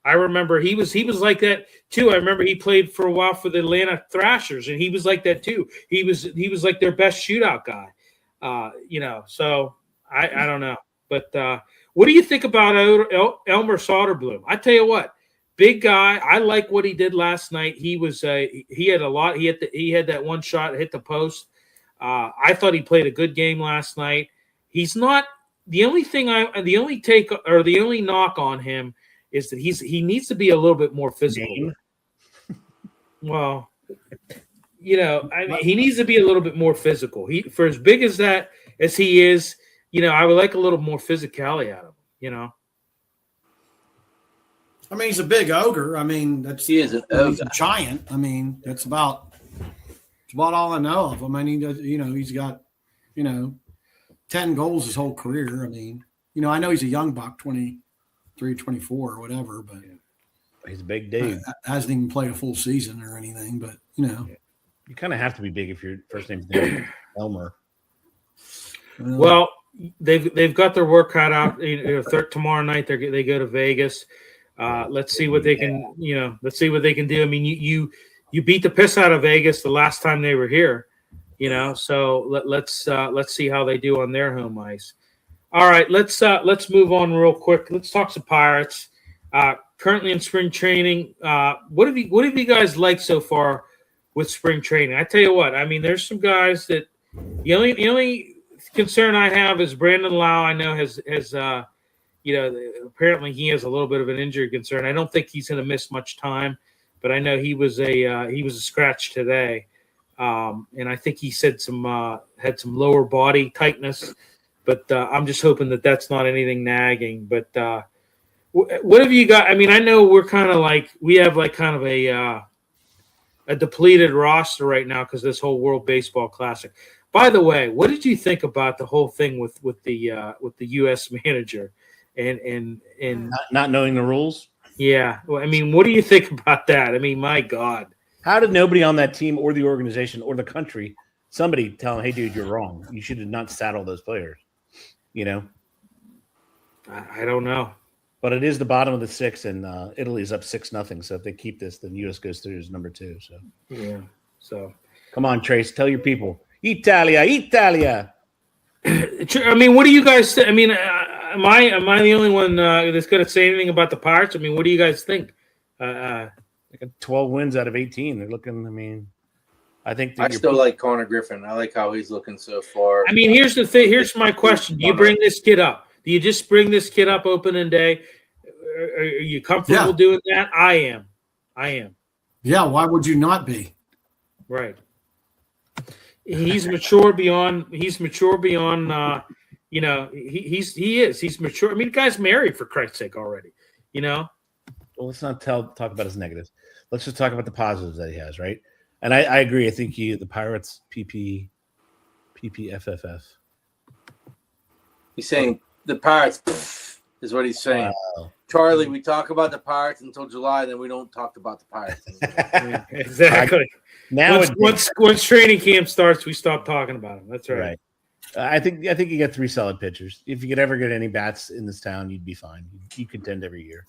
I remember he was like that too. I remember he played for a while for the Atlanta Thrashers, and he was like that too. He was like their best shootout guy. So I don't know. But what do you think about Elmer Soderblom? I tell you what, big guy. I like what he did last night. He had a lot. He had that one shot, hit the post. I thought he played a good game last night. He's not the only knock on him is that he needs to be a little bit more physical. Well, he needs to be a little bit more physical. For as big as he is, I would like a little more physicality out of him. I mean, he's a big ogre. I mean, he's a giant. I mean, that's about all I know of him. I mean, he's got 10 goals his whole career. I mean, I know he's a young buck, 23, 24 or whatever, but he's a big dude. Hasn't even played a full season or anything, but you kind of have to be big if your first name's Elmer. Well, they've got their work cut out. Tomorrow night they go to Vegas. Let's see what they can. Let's see what they can do. I mean, you beat the piss out of Vegas the last time they were here. So let's see how they do on their home ice. All right, let's move on real quick. Let's talk some Pirates. Currently in spring training, what have you guys liked so far with spring training? I tell you what, I mean, there's some guys that the only concern I have is Brandon Lau. I know has apparently he has a little bit of an injury concern. I don't think he's going to miss much time, but I know he was a scratch today. And I think he said had some lower body tightness, but I'm just hoping that that's not anything nagging. But what have you got? I mean, I know we're kind of we have kind of a depleted roster right now because this whole World Baseball Classic. By the way, what did you think about the whole thing with the U.S. manager and Not knowing the rules? Yeah. Well, I mean, what do you think about that? I mean, my God. How did nobody on that team or the organization or the country, somebody tell him, hey, dude, you're wrong. You should have not saddled those players, you know? I don't know. But it is the bottom of the sixth, and Italy's up 6-0. So if they keep this, then U.S. goes through as number 2. So Yeah. So come on, Trace, tell your people. Italia, Italia. I mean, what do you guys think? I mean, am I the only one that's going to say anything about the Pirates? I mean, what do you guys think? They got 12 wins out of 18. They're looking, I mean, I think I still like Connor Griffin. I like how he's looking so far. I mean, here's the thing. Here's my question. Do you bring this kid up? Do you just bring this kid up opening day? Are you comfortable doing that? I am. Yeah, why would you not be? Right. He's mature beyond. He's mature beyond. You know, he is. He's mature. I mean, the guy's married, for Christ's sake, already. You know. Well, let's not talk about his negatives. Let's just talk about the positives that he has, right? And I agree. I think the Pirates PPFFF. He's saying the Pirates is what he's saying. Wow. Charlie, we talk about the Pirates until July, then we don't talk about the Pirates anymore. Exactly. Now once training camp starts, we stop talking about them. That's right. I think you got 3 solid pitchers. If you could ever get any bats in this town, you'd be fine. You contend every year,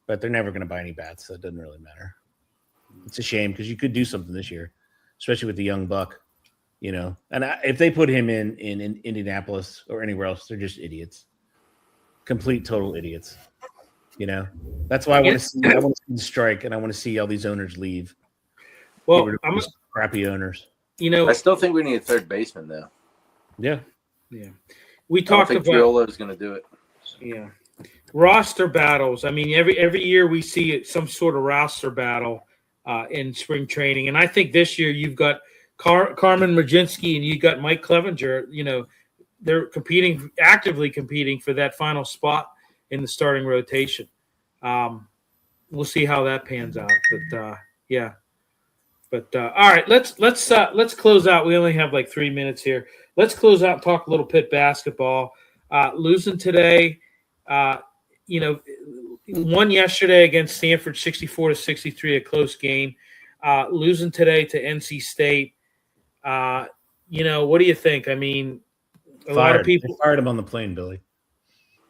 but they're never going to buy any bats, so it doesn't really matter. It's a shame because you could do something this year, especially with the young buck, you know. And if they put him in Indianapolis or anywhere else, they're just idiots, complete total idiots. You know, that's why I want to see the strike, and I want to see all these owners leave. Well, I'm crappy owners. You know, I still think we need a third baseman, though. Yeah. We talked about Triolo's going to do it. Yeah, roster battles. I mean, every year we see some sort of roster battle in spring training, and I think this year you've got Carmen Murzinski and you got Mike Clevenger. You know, they're actively competing for that final spot in the starting rotation. We'll see how that pans out, but yeah. But all right, let's close out. We only have like 3 minutes here. Let's close out and talk a little Pitt basketball. Losing today, you know, won yesterday against Stanford 64-63, a close game. Losing today to NC State. You know, what do you think? I mean, a lot of people they fired him on the plane, Billy.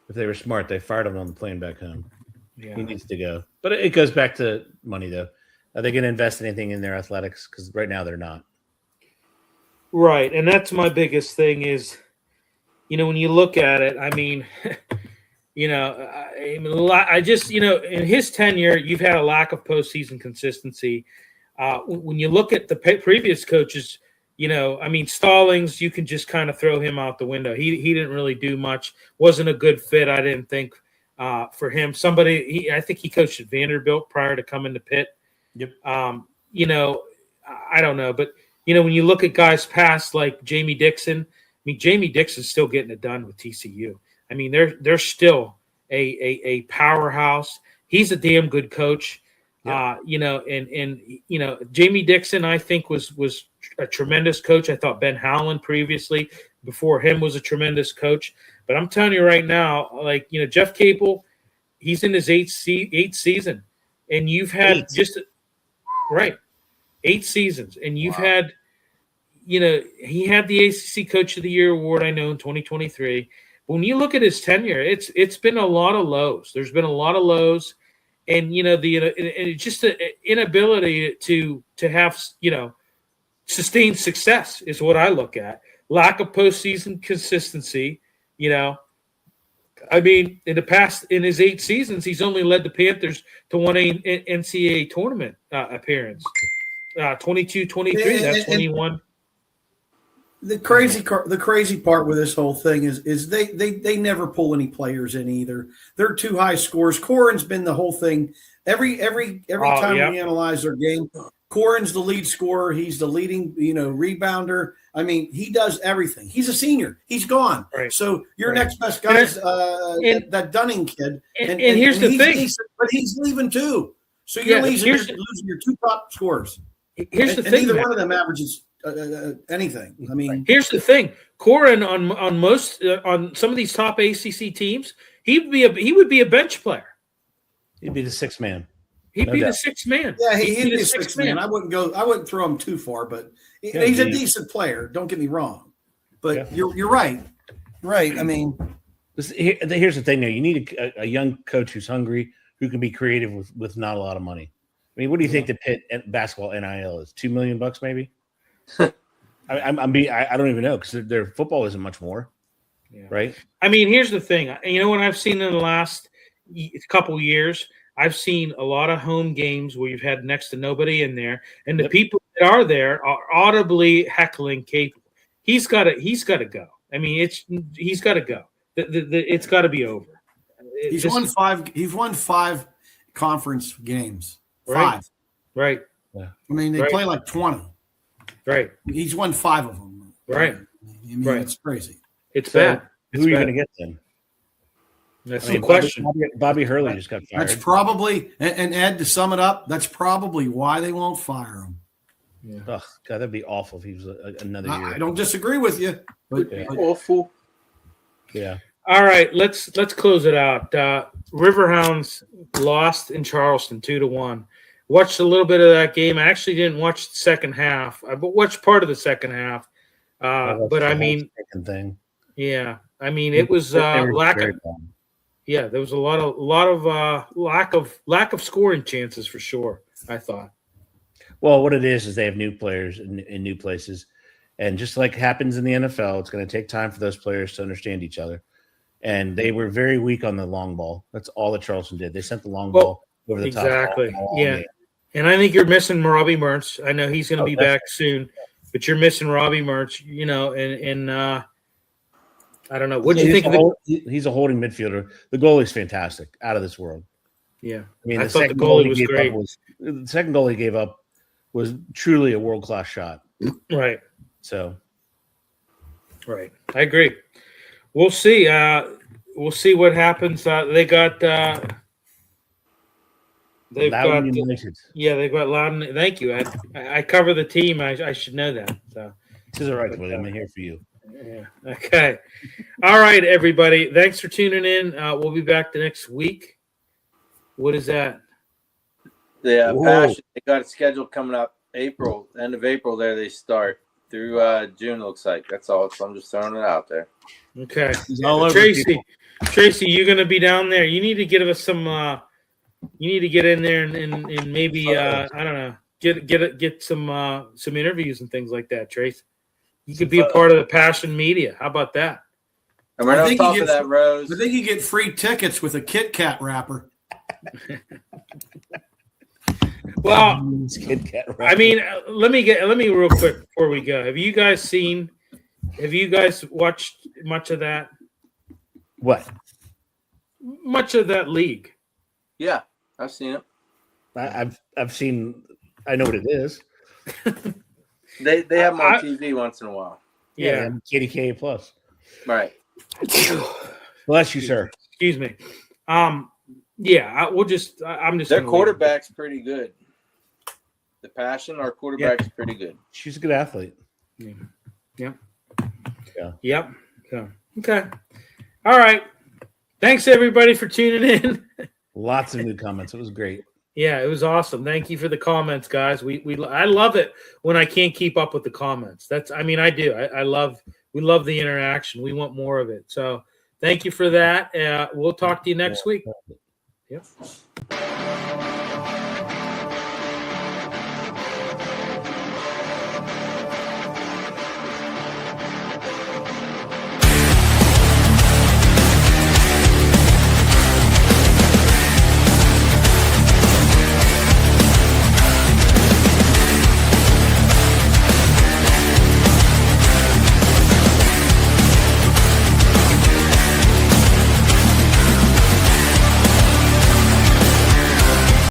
If they were smart, they fired him on the plane back home. Yeah. He needs to go. But it goes back to money, though. Are they going to invest anything in their athletics? Because right now they're not. Right, and that's my biggest thing is, you know, when you look at it, I mean, you know, I just, you know, in his tenure, you've had a lack of postseason consistency. When you look at the previous coaches, you know, I mean, Stallings, you can just kind of throw him out the window. He didn't really do much. Wasn't a good fit, I didn't think, for him. I think he coached at Vanderbilt prior to coming to Pitt. Yep. You know, I don't know, but you know, when you look at guys past like Jamie Dixon, I mean, Jamie Dixon's still getting it done with TCU. I mean, they're still a powerhouse. He's a damn good coach. Yep. You know, and you know, Jamie Dixon, I think was a tremendous coach. I thought Ben Howland previously before him was a tremendous coach. But I'm telling you right now, like, you know, Jeff Capel, he's in his eighth season, and you've had Right. 8 seasons. And you've had, you know, he had the ACC Coach of the Year award, I know, in 2023. But when you look at his tenure, it's been a lot of lows. There's been a lot of lows. And, you know, and just the inability to have, you know, sustained success is what I look at. Lack of postseason consistency, you know. I mean, in his 8 seasons, he's only led the Panthers to one NCAA tournament appearance. 22-23, that's 21. The crazy part with this whole thing is they never pull any players in either. They're too high scores. Corin's been the whole thing. Every time we analyze their game, Corin's the lead scorer. He's the leading, you know, rebounder. I mean, he does everything. He's a senior. He's gone. Right. So your next best guy is that Dunning kid. And here's the thing. But he's leaving too. So you're losing your 2 top scorers. Here's the thing. Neither one of them averages anything. I mean, here's the thing: Corin on most on some of these top ACC teams, he would be a bench player. He'd be the sixth man. He'd be the sixth man. Yeah, he'd be a sixth man. I wouldn't throw him too far, but he's a decent player. Don't get me wrong. But you're right. Right. I mean, here's the thing. Though, you need a young coach who's hungry, who can be creative with not a lot of money. I mean, what do you think the Pitt basketball NIL is? $2 million maybe. I don't even know because their football isn't much more, right? I mean, here's the thing. You know what I've seen in the last couple years? I've seen a lot of home games where you've had next to nobody in there, and the people that are there are audibly heckling capable. He's got to go. I mean, he's got to go. It's got to be over. He's won five conference games. Right. 5. Right. Yeah. I mean, they play like 20. Right. He's won 5 of them. Right. I mean, it's crazy. It's bad. Who are you going to get then? That's the question. Bobby Hurley just got fired. That's probably, and Ed, to sum it up, that's probably why they won't fire him. Yeah. Oh, God, that'd be awful if he was another year. I don't disagree with you, but awful. Yeah. All right, let's close it out. Riverhounds lost in Charleston 2-1. Watched a little bit of that game. I actually didn't watch the second half. I watched part of the second half. But I mean, thing. Yeah, I mean it was lack of. Yeah, there was a lot of lack of scoring chances for sure. I thought. Well, what it is they have new players in new places, and just like happens in the NFL, it's going to take time for those players to understand each other. And they were very weak on the long ball. That's all that Charleston did. They sent the long ball over the top. Exactly. Yeah. And I think you're missing Robbie Mertz. I know he's going to be back soon, but you're missing Robbie Mertz, you know, and I don't know. What do you think of it? He's a holding midfielder. The goalie's fantastic, out of this world. Yeah. I mean, I thought the goalie was great. The second goal he gave up was truly a world-class shot. Right. So. Right. I agree. We'll see. We'll see what happens. They've got Loudon. Thank you. I cover the team. I should know that. So this is all right, William. I'm here for you. Yeah. Okay. All right, everybody. Thanks for tuning in. We'll be back the next week. What is that? Yeah, Passion. They got a schedule coming up. April, end of April. There they start through June. Looks like that's all. So I'm just throwing it out there. Okay. Tracy, you're gonna be down there. You need to give us some. You need to get in there and maybe I don't know, get some interviews and things like that, Trace. You could be a part of the Passion Media. How about that? And right on top of that, Rose. I think you get free tickets with a Kit Kat wrapper. Well, I mean, let me real quick before we go. Have you guys watched much of that? What? Much of that league. Yeah, I've seen it. I've seen. I know what it is. They have them on TV once in a while. Yeah, KDKA Plus. Right. Bless you, sir. Excuse me. Yeah, I'm just. Their quarterback's pretty good. The Passion, our quarterback's pretty good. She's a good athlete. Yeah. Yeah. Yep. So, okay. All right. Thanks everybody for tuning in. Lots of new comments. It was great. Yeah, it was awesome. Thank you for the comments, guys. I love it when I can't keep up with the comments. I do. We love the interaction. We want more of it. So thank you for that. We'll talk to you next week. Yep.